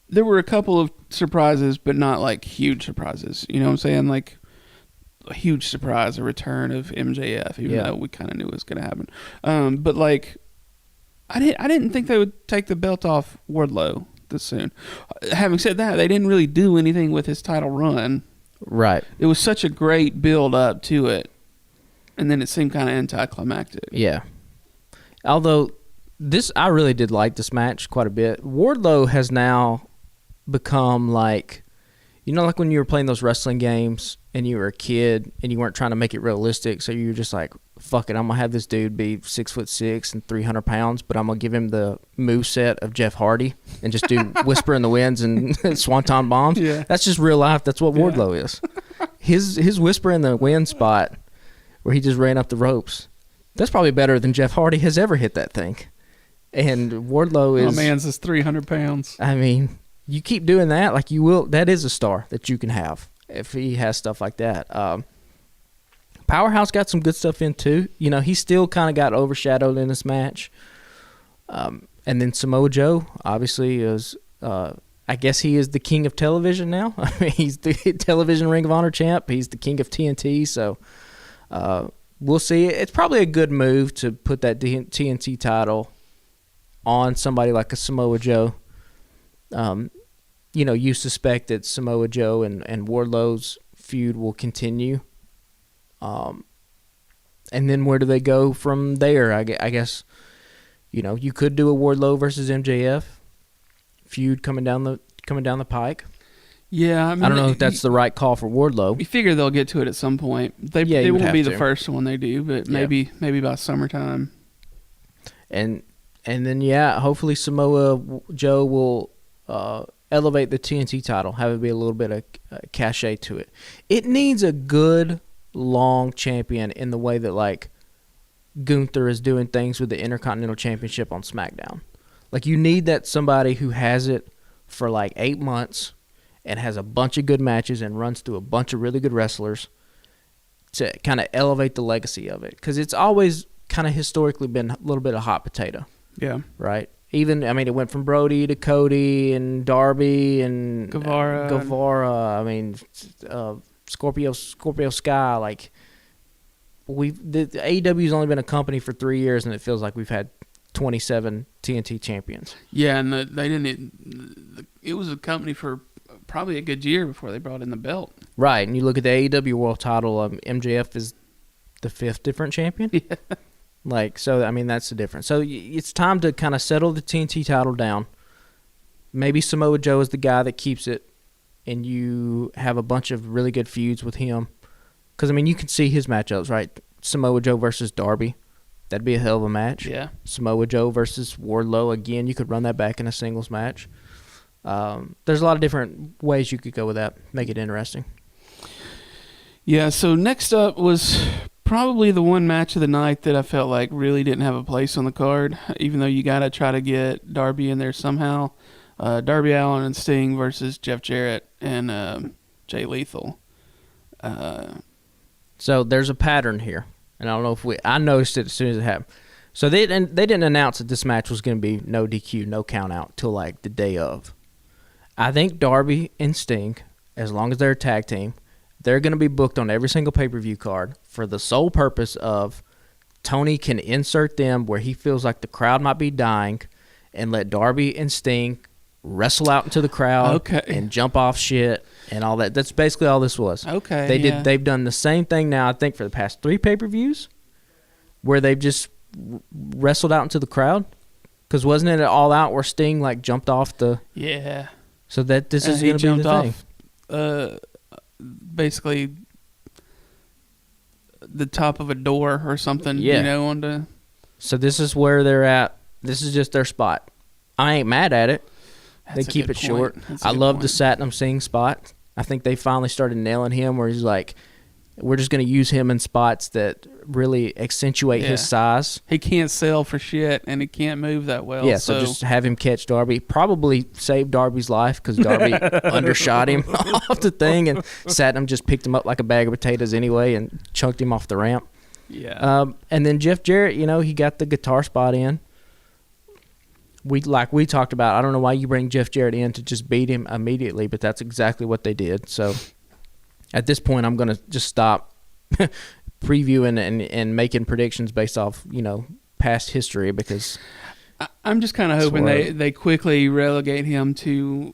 there were a couple of surprises, but not like huge surprises. You know what I'm saying? Like a huge surprise, a return of MJF, even though we kind of knew it was going to happen. But like, I didn't think they would take the belt off Wardlow this soon. Having said that, they didn't really do anything with his title run. Right. It was such a great build up to it, and then it seemed kind of anticlimactic. Yeah. Although I really did like this match quite a bit. Wardlow has now become like when you were playing those wrestling games and you were a kid and you weren't trying to make it realistic, so you were just like, fuck it, I'm gonna have this dude be 6'6" and 300 pounds, but I'm gonna give him the moveset of Jeff Hardy and just do Whisper in the Winds and Swanton Bombs. Yeah. That's just real life. That's what Wardlow is. His Whisper in the Wind spot where he just ran up the ropes, that's probably better than Jeff Hardy has ever hit that thing. And Wardlow is... Oh, man's is 300 pounds. I mean, you keep doing that, like you will... That is a star that you can have if he has stuff like that. Powerhouse got some good stuff in, too. He still kind of got overshadowed in this match. And then Samoa Joe, obviously, is I guess he is the king of television now. I mean, he's the television Ring of Honor champ. He's the king of TNT. So we'll see. It's probably a good move to put that TNT title on somebody like a Samoa Joe. You suspect that Samoa Joe and Wardlow's feud will continue. And then where do they go from there? I guess, you could do a Wardlow versus MJF feud coming down the pike. Yeah, I don't know if that's the right call for Wardlow. You figure they'll get to it at some point. They won't be the first one they do, but maybe by summertime. And then hopefully Samoa Joe will elevate the TNT title, have it be a little bit of cachet to it. It needs a good long champion in the way that like Gunther is doing things with the Intercontinental Championship on SmackDown. Like you need that somebody who has it for like 8 months and has a bunch of good matches and runs through a bunch of really good wrestlers to kind of elevate the legacy of it. Because it's always kind of historically been a little bit of hot potato. Yeah. Right? It went from Brody to Cody and Darby and Guevara. Scorpio Sky. Like, the AEW's only been a company for 3 years, and it feels like we've had 27 TNT champions. Yeah, and they didn't. It was a company for probably a good year before they brought in the belt. Right, and you look at the AEW World Title. MJF is the 5th different champion. Yeah. That's the difference. So it's time to kind of settle the TNT title down. Maybe Samoa Joe is the guy that keeps it, and you have a bunch of really good feuds with him. Because, you can see his matchups, right? Samoa Joe versus Darby. That'd be a hell of a match. Yeah. Samoa Joe versus Wardlow. Again, you could run that back in a singles match. There's a lot of different ways you could go with that. Make it interesting. Yeah, so next up was probably the one match of the night that I felt like really didn't have a place on the card, even though you got to try to get Darby in there somehow. Darby Allin and Sting versus Jeff Jarrett and Jay Lethal. So there's a pattern here, and I don't know if I noticed it as soon as it happened. So they didn't announce that this match was going to be no DQ, no count out till like the day of. I think Darby and Sting, as long as they're a tag team, they're going to be booked on every single pay-per-view card for the sole purpose of Tony can insert them where he feels like the crowd might be dying and let Darby and Sting wrestle out into the crowd and jump off shit and all that. That's basically all this was. Okay. They've done the same thing now, I think, for the past 3 pay-per-views where they've just wrestled out into the crowd. Because wasn't it All Out where Sting like jumped off the... Yeah. So that this is going to be the thing. Basically the top of a door or something, onto... So this is where they're at. This is just their spot. I ain't mad at it. They keep it short. I love the Satnam Singh spot. I think they finally started nailing him where he's like, we're just going to use him in spots that really accentuate his size. He can't sell for shit, and he can't move that well. Yeah, so just have him catch Darby. Probably saved Darby's life because Darby undershot him off the thing, and Satnam just picked him up like a bag of potatoes anyway and chunked him off the ramp. Yeah. And then Jeff Jarrett, he got the guitar spot in. We talked about, I don't know why you bring Jeff Jarrett in to just beat him immediately, but that's exactly what they did. So at this point, I'm going to just stop previewing and making predictions based off, past history because I'm just kind of hoping they quickly relegate him to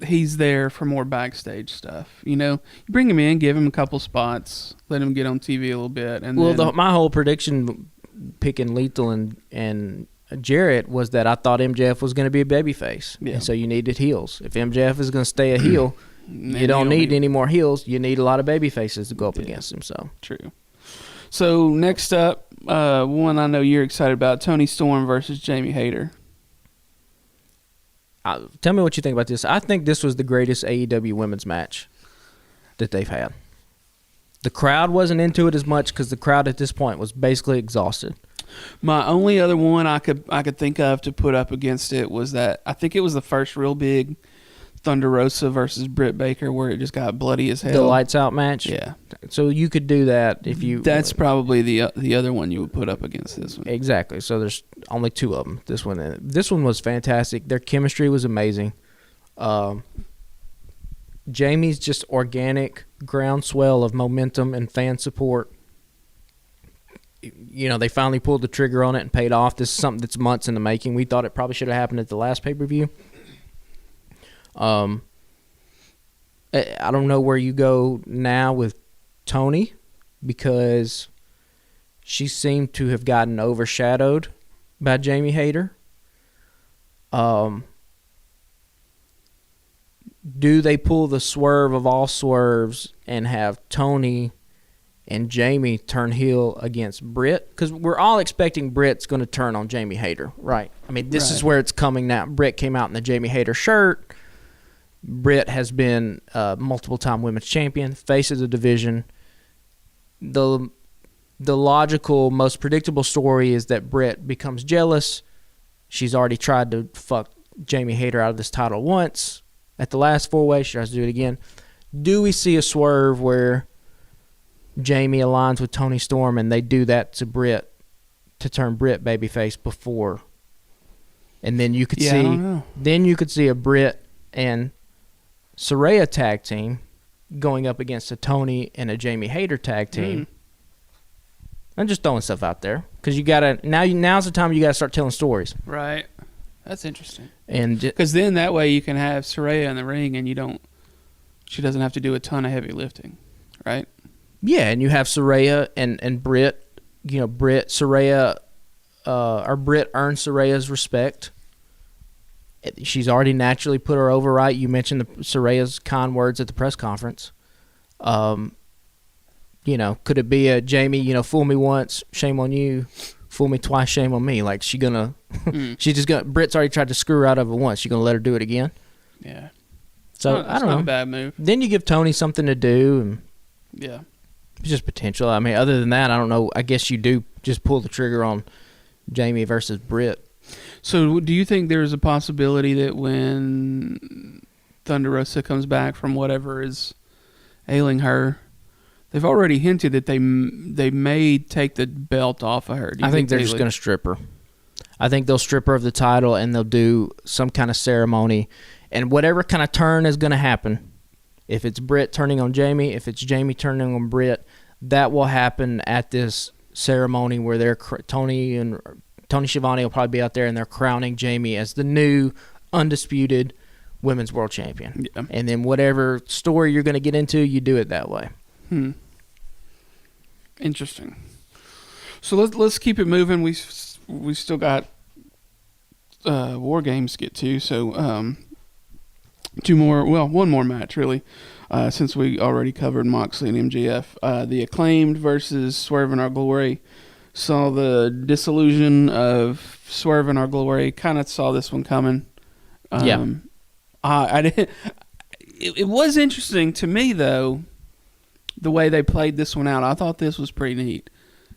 he's there for more backstage stuff. You bring him in, give him a couple spots, let him get on TV a little bit. And my whole prediction picking Lethal and Jarrett was that I thought MJF was going to be a babyface. Yeah. And so you needed heels. If MJF is going to stay a heel, you don't need any more heels. You need a lot of baby faces to go up against him. So true. So next up, one I know you're excited about, Tony Storm versus Jamie Hayter. Tell me what you think about this. I think this was the greatest AEW women's match that they've had. The crowd wasn't into it as much because the crowd at this point was basically exhausted. My only other one I could think of to put up against it was that I think it was the first real big Thunder Rosa versus Britt Baker where it just got bloody as hell. The lights out match? Yeah. So you could do that if you... That's probably the other one you would put up against this one. Exactly. So there's only 2 of them. This one was fantastic. Their chemistry was amazing. Jamie's just organic groundswell of momentum and fan support. You know, they finally pulled the trigger on it and paid off. This is something that's months in the making. We thought it probably should have happened at the last pay-per-view. I don't know where you go now with Tony, because she seemed to have gotten overshadowed by Jamie Hayter. Do they pull the swerve of all swerves and have Tony and Jamie turn heel against Britt? Because we're all expecting Britt's going to turn on Jamie Hayter, right? I mean, this is where it's coming now. Britt came out in the Jamie Hayter shirt. Britt has been multiple-time women's champion, face of the division. The logical, most predictable story is that Britt becomes jealous. She's already tried to fuck Jamie Hayter out of this title once at the last four-way. She tries to do it again. Do we see a swerve where Jamie aligns with Toni Storm and they do that to Britt to turn Britt babyface before? And then you could see a Britt and Saraya tag team going up against a Tony and a Jamie Hayter tag team. I'm just throwing stuff out there because you gotta now's the time you gotta start telling stories. Right. That's interesting. And because then that way you can have Saraya in the ring and she doesn't have to do a ton of heavy lifting, right? Yeah, and you have Saraya and Britt. You know, Britt earns Saraya's respect. She's already naturally put her over, right? You mentioned Saraya's kind words at the press conference. You know, could it be a Jamie, you know, fool me once, shame on you, fool me twice, shame on me? Like, Britt's already tried to screw her out of it once. She gonna let her do it again? Yeah. So, I don't know. Not a bad move. Then you give Tony something to do. And yeah. It's just potential. I mean, other than that, I don't know. I guess you do just pull the trigger on Jamie versus Britt. So, do you think there's a possibility that when Thunder Rosa comes back from whatever is ailing her, they've already hinted that they may take the belt off of her? I think they're just going to strip her. I think they'll strip her of the title and they'll do some kind of ceremony. And whatever kind of turn is going to happen, if it's Britt turning on Jamie, if it's Jamie turning on Britt, that will happen at this ceremony where Tony Schiavone will probably be out there and they're crowning Jamie as the new undisputed women's world champion. Yeah. And then whatever story you're going to get into, you do it that way. Interesting. So let's keep it moving. We still got War Games to get to. So one more match really. Since we already covered Moxley and MJF, the Acclaimed versus Swerve in Our Glory. Saw the disillusion of Swerve in Our Glory. Kind of saw this one coming. I didn't. It was interesting to me though, the way they played this one out. I thought this was pretty neat.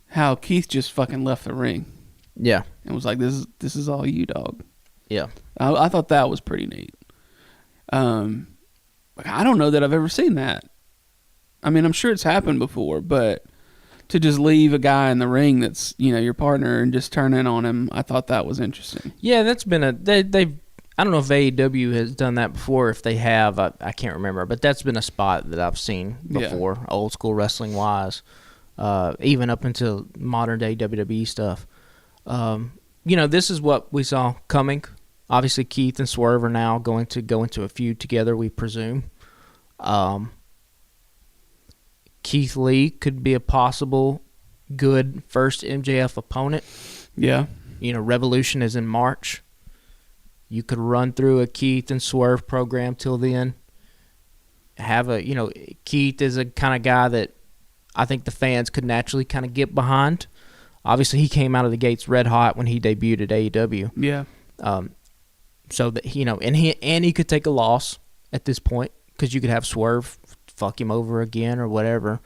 How Keith just fucking left the ring. Yeah, and was like, "This is all you, dog." Yeah, I thought that was pretty neat. I don't know that I've ever seen that. I mean, I'm sure it's happened before, but to just leave a guy in the ring that's, you know, your partner and just turn in on him, I thought that was interesting. Yeah, that's been they've I don't know if AEW has done that before. If they have, I can't remember, but that's been a spot that I've seen before, old school wrestling wise, even up until modern day WWE stuff. You know, this is what we saw coming. Obviously, Keith and Swerve are now going to go into a feud together, we presume. Keith Lee could be a possible good first MJF opponent. Yeah. You know, Revolution is in March. You could run through a Keith and Swerve program till then. Keith is a kind of guy that I think the fans could naturally kind of get behind. Obviously, he came out of the gates red hot when he debuted at AEW. Yeah. So that, you know, and he could take a loss at this point because you could have Swerve fuck him over again or whatever.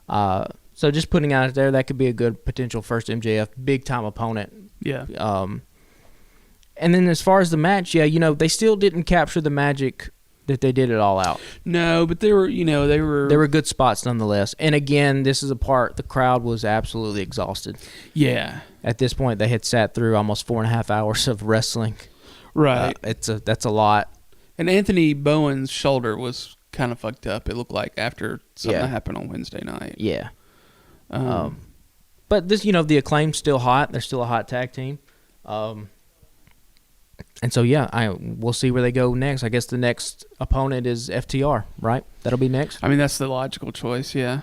So just putting out there, that could be a good potential first MJF big time opponent. Yeah. And then as far as the match, yeah, you know, they still didn't capture the magic that they did it All Out. No, but they were good spots nonetheless. And again, this is a part the crowd was absolutely exhausted. Yeah. At this point, they had sat through almost 4.5 hours of wrestling. Right. That's a lot. And Anthony Bowen's shoulder was kind of fucked up. It looked like after something that happened on Wednesday night. Yeah. But this, the Acclaim's still hot. They're still a hot tag team. And so, we'll see where they go next. I guess the next opponent is FTR, right? That'll be next. I mean, that's the logical choice, yeah.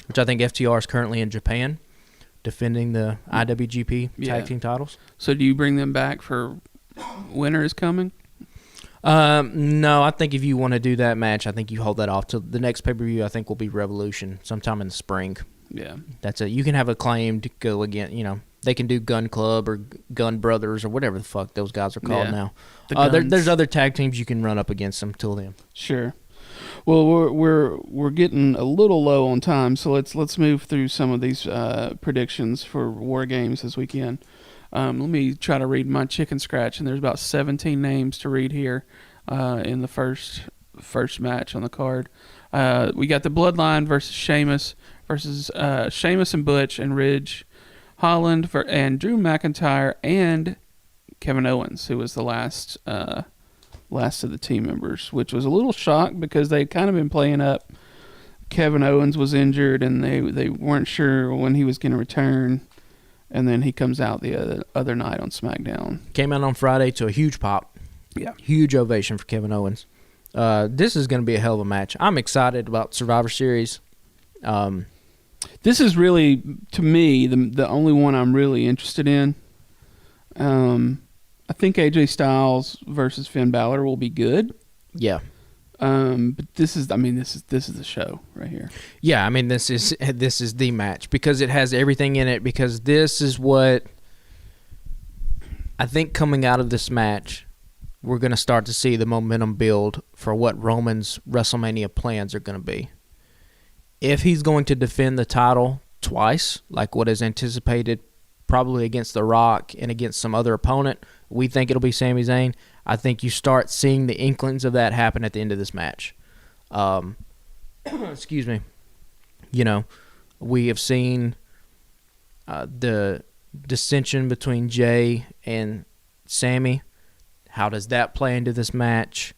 Which I think FTR is currently in Japan, defending the IWGP tag team titles. So do you bring them back for Winter is Coming? No, I think if you want to do that match, I think you hold that off till the next pay-per-view. I think will be Revolution sometime in the spring. Yeah. That's it. You can have Acclaim to go again, They can do Gun Club or Gun Brothers or whatever the fuck those guys are called now. There's other tag teams you can run up against them till then. Sure. Well, we're getting a little low on time, so let's move through some of these predictions for War Games this weekend. Let me try to read my chicken scratch, and there's about 17 names to read here in the first match on the card. We got the Bloodline versus Sheamus and Butch and Ridge Holland and Drew McIntyre and Kevin Owens, who was the last of the team members, which was a little shocked because they'd kind of been playing up. Kevin Owens was injured, and they weren't sure when he was going to return. And then he comes out the other night on SmackDown. Came out on Friday to a huge pop. Yeah. Huge ovation for Kevin Owens. This is going to be a hell of a match. I'm excited about Survivor Series. This is really, to me, the only one I'm really interested in. I think AJ Styles versus Finn Balor will be good. Yeah. But this is the show right here. Yeah, I mean this is the match because it has everything in it. Because this is what I think coming out of this match, we're going to start to see the momentum build for what Roman's WrestleMania plans are going to be. If he's going to defend the title twice, like what is anticipated, probably against The Rock and against some other opponent, we think it'll be Sami Zayn. I think you start seeing the inklings of that happen at the end of this match. Excuse me. We have seen the dissension between Jay and Sami. How does that play into this match?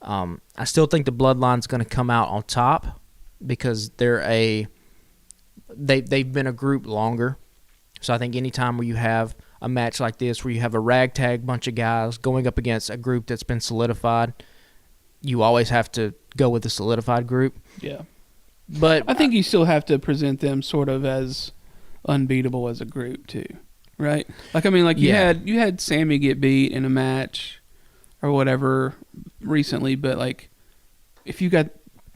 I still think the Bloodline's going to come out on top because they've been a group longer. So I think anytime where you have a match like this where you have a ragtag bunch of guys going up against a group that's been solidified, you always have to go with the solidified group. Yeah. But I think you still have to present them sort of as unbeatable as a group too, right? Like, I mean, like you had Sammy get beat in a match or whatever recently, but like if you got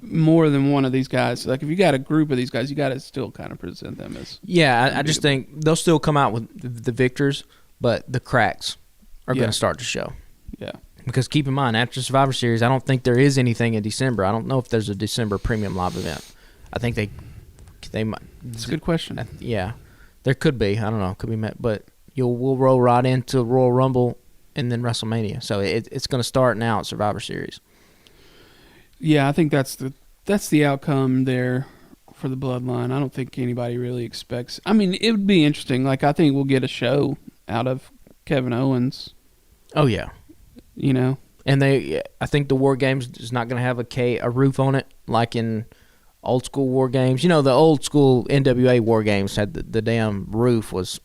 more than one of these guys, like if you got a group of these guys, you got to still kind of present them as I just think they'll still come out with the victors, but the cracks are going to start to show. Yeah. Because keep in mind, after Survivor Series, I don't think there is anything in December. I don't know if there's a December premium live event. I think they might. That's a good question. Yeah, there could be. I don't know. Could be met, but we'll roll right into Royal Rumble and then WrestleMania. So it's going to start now at Survivor Series. Yeah, I think that's the outcome there for the Bloodline. I don't think anybody really expects. I mean, it would be interesting. Like, I think we'll get a show out of Kevin Owens. Oh yeah, and I think the War Games is not going to have a roof on it like in old school War Games. The old school NWA War Games had the damn roof was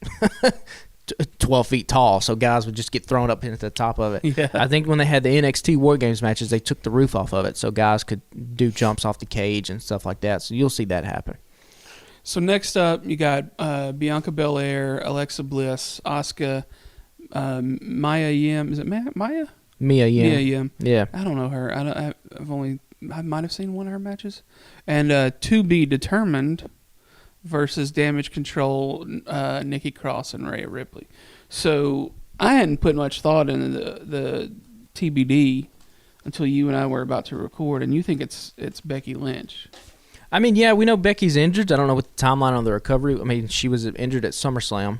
12 feet tall, so guys would just get thrown up into the top of it. Yeah. I think when they had the NXT War Games matches, they took the roof off of it so guys could do jumps off the cage and stuff like that. So you'll see that happen. So next up, you got Bianca Belair, Alexa Bliss, Asuka, Maya Yim. Is it Maya? Mia Yim. Mia Yim. Yeah. I don't know her. I might have seen one of her matches. And To Be Determined versus Damage Control, Nikki Cross and Rhea Ripley. So I hadn't put much thought into the TBD until you and I were about to record, and you think it's Becky Lynch. I mean, yeah, we know Becky's injured. I don't know what the timeline on the recovery. I mean, she was injured at SummerSlam.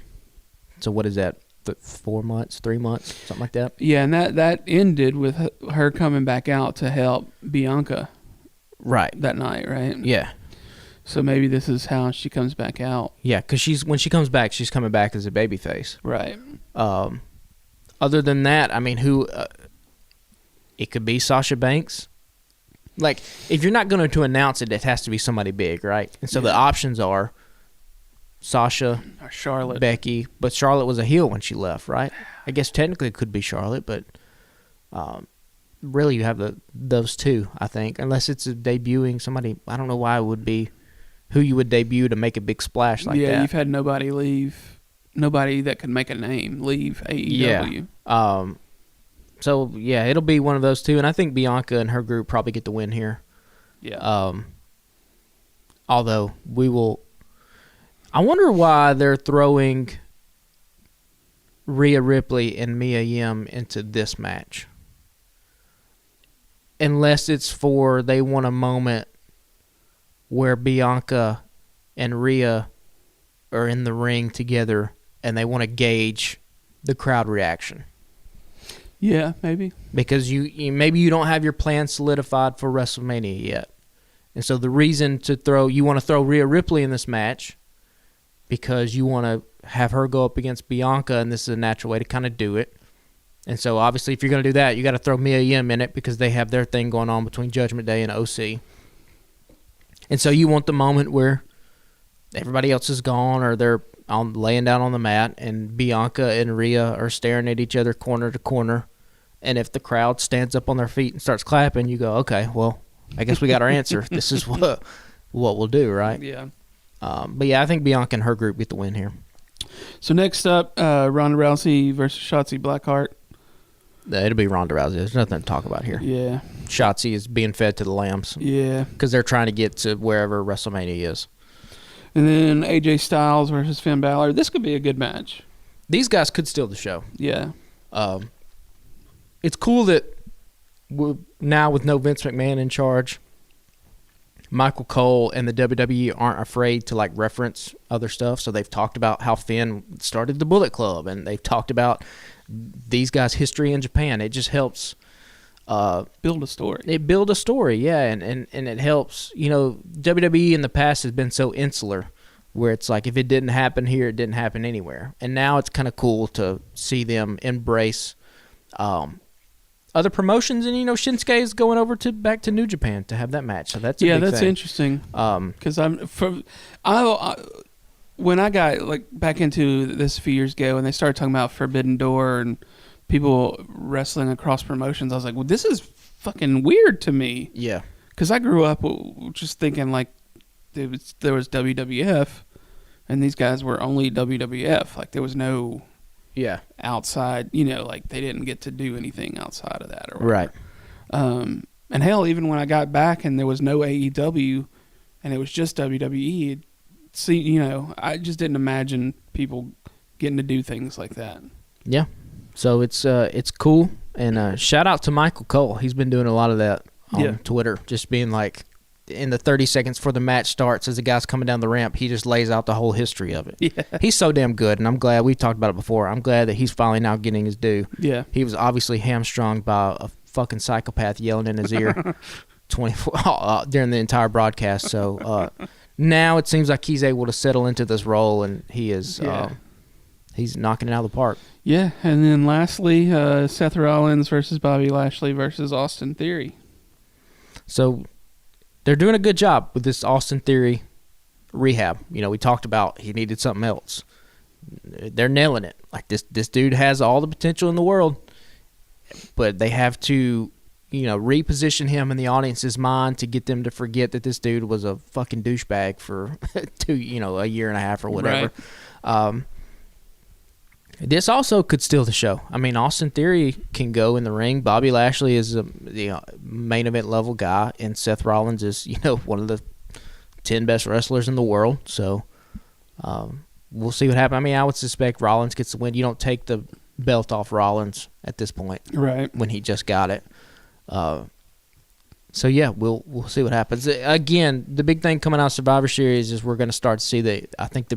So what is that? 4 months, 3 months, something like that? Yeah, and that ended with her coming back out to help Bianca. Right. That night, right? Yeah. So maybe this is how she comes back out. Yeah, because when she comes back, she's coming back as a babyface. Right. Other than that, I mean, who It could be Sasha Banks. Like, if you're not going to announce it, it has to be somebody big, right? And so the options are Sasha, or Charlotte, Becky, but Charlotte was a heel when she left, right? I guess technically it could be Charlotte, but really you have those two, I think, unless it's debuting somebody. I don't know why it would be who you would debut to make a big splash like that. Yeah, you've had nobody that could make a name leave AEW. Yeah. So, yeah, it'll be one of those two, and I think Bianca and her group probably get the win here. Yeah. Although I wonder why they're throwing Rhea Ripley and Mia Yim into this match. Unless it's they want a moment where Bianca and Rhea are in the ring together and they want to gauge the crowd reaction. Yeah, maybe. Because maybe you don't have your plan solidified for WrestleMania yet. And so the reason you want to throw Rhea Ripley in this match because you want to have her go up against Bianca, and this is a natural way to kind of do it. And so obviously if you're going to do that, you got to throw Mia Yim in it because they have their thing going on between Judgment Day and OC. And so you want the moment where everybody else is gone or they're laying down on the mat and Bianca and Rhea are staring at each other corner to corner. And if the crowd stands up on their feet and starts clapping, you go, okay, well, I guess we got our answer. This is what we'll do, right? Yeah. But yeah, I think Bianca and her group get the win here. So next up, Ronda Rousey versus Shotzi Blackheart. It'll be Ronda Rousey. There's nothing to talk about here. Yeah. Shotzi is being fed to the lambs. Yeah. Because they're trying to get to wherever WrestleMania is. And then AJ Styles versus Finn Balor. This could be a good match. These guys could steal the show. Yeah. It's cool that now with no Vince McMahon in charge, Michael Cole and the WWE aren't afraid to like reference other stuff. So they've talked about how Finn started the Bullet Club, and they've talked about these guys' history in Japan. It just helps build a story. It build a story, yeah, and it helps. You know, WWE in the past has been so insular, where it's like if it didn't happen here, it didn't happen anywhere. And now it's kind of cool to see them embrace other promotions, and Shinsuke is going over back to New Japan to have that match. So that's a big that's thing. interesting. Because when I got back into this a few years ago, and they started talking about Forbidden Door and people wrestling across promotions, I was like, well, this is fucking weird to me. Yeah. Because I grew up just thinking there was WWF, and these guys were only WWF. Like there was no outside, they didn't get to do anything outside of that. Or whatever. Right. And hell, even when I got back and there was no AEW and it was just WWE, I just didn't imagine people getting to do things like that. Yeah. So it's cool. And shout out to Michael Cole. He's been doing a lot of that on Twitter, just being like, in the 30 seconds before the match starts, as the guy's coming down the ramp, he just lays out the whole history of it. Yeah. He's so damn good, and I'm glad, we've talked about it before, I'm glad that he's finally now getting his due. Yeah. He was obviously hamstrung by a fucking psychopath yelling in his ear 24 during the entire broadcast. So now it seems like he's able to settle into this role, and he is he's knocking it out of the park. Yeah, and then lastly, Seth Rollins versus Bobby Lashley versus Austin Theory. So they're doing a good job with this Austin Theory rehab. We talked about he needed something else. They're nailing it. Like this dude has all the potential in the world, but they have to, reposition him in the audience's mind to get them to forget that this dude was a fucking douchebag for a year and a half or whatever. Right. This also could steal the show. I mean, Austin Theory can go in the ring. Bobby Lashley is a main event level guy, and Seth Rollins is one of the 10 best wrestlers in the world. So we'll see what happens. I mean, I would suspect Rollins gets the win. You don't take the belt off Rollins at this point, right? When he just got it. So yeah, we'll see what happens. Again, the big thing coming out of Survivor Series is we're going to start to see the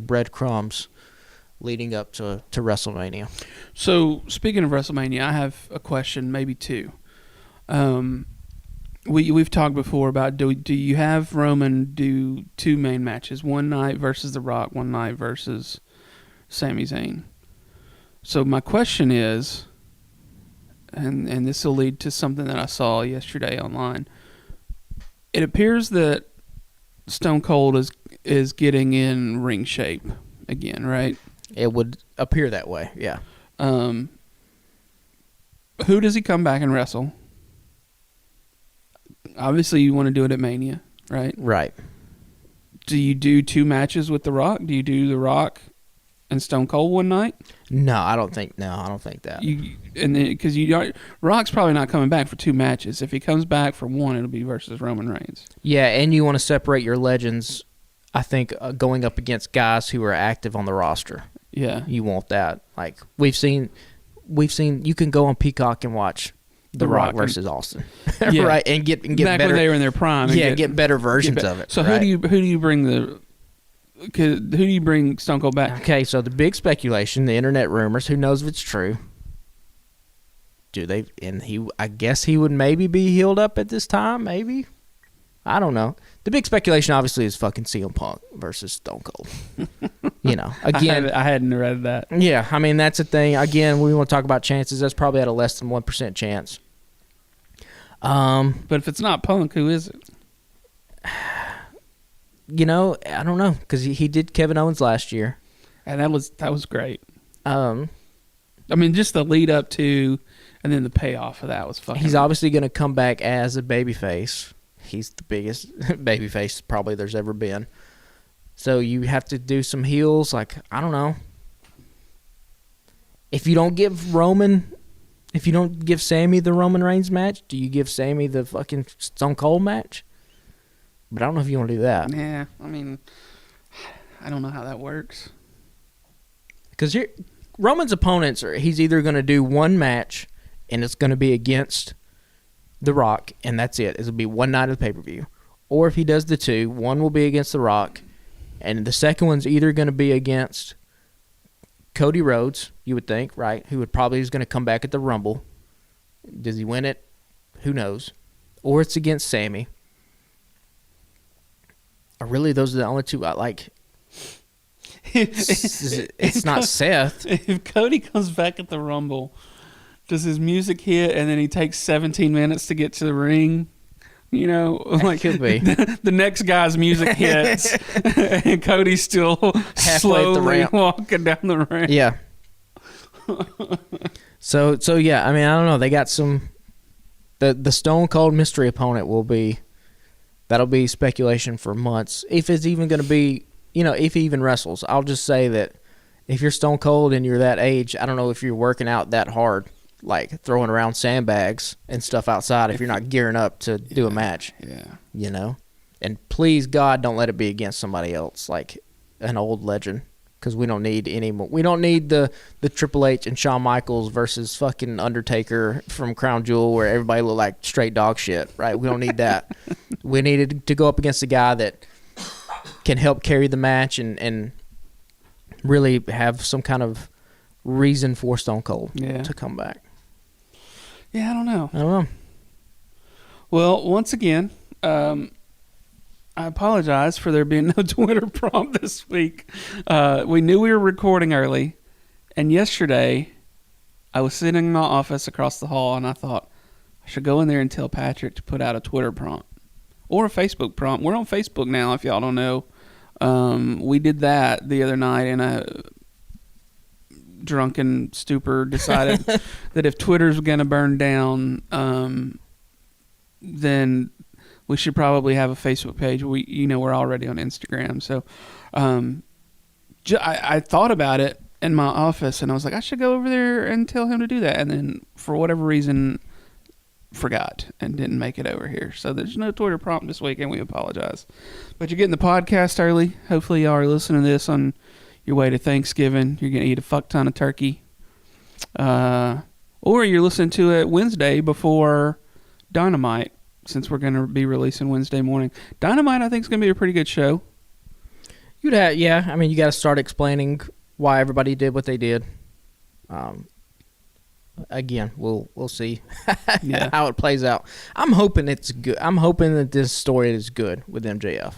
breadcrumbs leading up to WrestleMania. So, speaking of WrestleMania, I have a question, maybe two. We've talked before about do you have Roman do two main matches, one night versus The Rock, one night versus Sami Zayn? So my question is, and this will lead to something that I saw yesterday online. It appears that Stone Cold is getting in ring shape again, right? It would appear that way, yeah. Who does he come back and wrestle? Obviously, you want to do it at Mania, right? Right. Do you do 2 matches with The Rock? Do you do The Rock and Stone Cold one night? No, I don't think that. Because Rock's probably not coming back for 2 matches. If he comes back for one, it'll be versus Roman Reigns. Yeah, and you want to separate your legends, I think, going up against guys who are active on the roster. Yeah. You want that. Like, we've seen, you can go on Peacock and watch The Rock versus Austin. Yeah. Right, and get back better. when they were in their prime. Get better versions of it. So right? who do you bring who do you bring Stone Cold back? Okay, so the big speculation, the internet rumors, who knows if it's true? I guess he would maybe be healed up at this time, maybe. I don't know. The big speculation obviously is fucking CM Punk versus Stone Cold. Again, I hadn't read that. Yeah, I mean that's the thing. Again, we want to talk about chances. That's probably at a less than 1% chance. But if it's not Punk, who is it? I don't know, because he did Kevin Owens last year, and that was great. I mean, just the lead up to, and then the payoff of that was fucking. He's obviously going to come back as a babyface. He's the biggest babyface probably there's ever been. So you have to do some heels. Like, I don't know. If you don't give Sammy the Roman Reigns match, do you give Sammy the fucking Stone Cold match? But I don't know if you want to do that. Yeah, I mean, I don't know how that works. Because Roman's opponents he's either going to do one match and it's going to be against The Rock, and that's it. It'll be one night of the pay-per-view. Or if he does the 2, one will be against The Rock, and the second one's either going to be against Cody Rhodes, you would think, right? Who is going to come back at the Rumble. Does he win it? Who knows? Or it's against Sammy. Or really, those are the only 2 I like. It's not Seth. If Cody comes back at the Rumble, does his music hit and then he takes 17 minutes to get to the ring? Like could be. The next guy's music hits and Cody's still slowly walking down the ramp. Yeah. So yeah, I mean, I don't know. They got some. The Stone Cold mystery opponent that'll be speculation for months. If it's even going to be, if he even wrestles. I'll just say that if you're Stone Cold and you're that age, I don't know if you're working out that hard, like throwing around sandbags and stuff outside if you're not gearing up to do a match. Yeah. And please, God, don't let it be against somebody else, like an old legend, because we don't need any more. We don't need the Triple H and Shawn Michaels versus fucking Undertaker from Crown Jewel where everybody look like straight dog shit, right? We don't need that. We needed to go up against a guy that can help carry the match and really have some kind of reason for Stone Cold to come back. Yeah, I don't know. Well, once again, I apologize for there being no Twitter prompt this week. We knew we were recording early, and yesterday I was sitting in my office across the hall, and I thought I should go in there and tell Patrick to put out a Twitter prompt or a Facebook prompt. We're on Facebook now, if y'all don't know. We did that the other night, and a drunken stupor decided that if Twitter's going to burn down, then we should probably have a Facebook page. We're already on Instagram. So I thought about it in my office, and I was like, I should go over there and tell him to do that. And then for whatever reason, forgot and didn't make it over here. So there's no Twitter prompt this week, and we apologize. But you're getting the podcast early. Hopefully y'all are listening to this on your way to Thanksgiving. You're going to eat a fuck ton of turkey. Or you're listening to it Wednesday before Dynamite, since we're going to be releasing Wednesday morning. Dynamite, I think, is going to be a pretty good show. You got to start explaining why everybody did what they did. Again, we'll see how it plays out. I'm hoping it's good. I'm hoping that this story is good with MJF,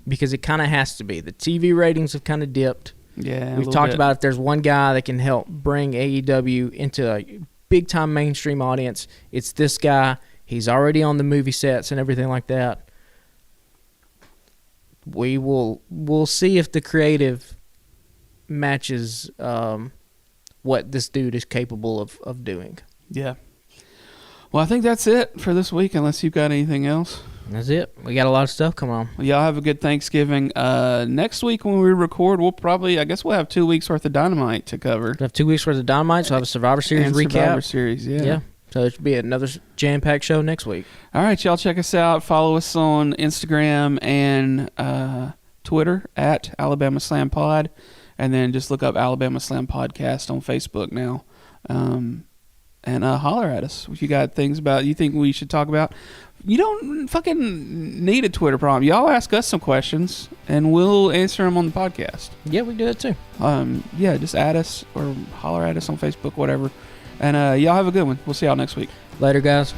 because it kind of has to be. The TV ratings have kind of dipped. Yeah, we've talked about if there's one guy that can help bring AEW into a big time mainstream audience. It's this guy. He's already on the movie sets and everything like that. We'll see if the creative matches what this dude is capable of doing. Yeah. Well, I think that's it for this week, unless you've got anything else. That's it. We got a lot of stuff coming on. Well, y'all have a good Thanksgiving. Next week when we record, we'll have 2 weeks worth of Dynamite to cover. We'll have 2 weeks worth of Dynamite, so we'll have a Survivor Series and recap. Survivor Series, yeah. So it should be another jam-packed show next week. All right, y'all check us out. Follow us on Instagram and Twitter at Alabama Slam Pod. And then just look up Alabama Slam Podcast on Facebook now. And holler at us if you got things about you think we should talk about. You don't fucking need a Twitter problem. Y'all ask us some questions, and we'll answer them on the podcast. Yeah, we do it too. Just add us or holler at us on Facebook, whatever. And y'all have a good one. We'll see y'all next week. Later, guys.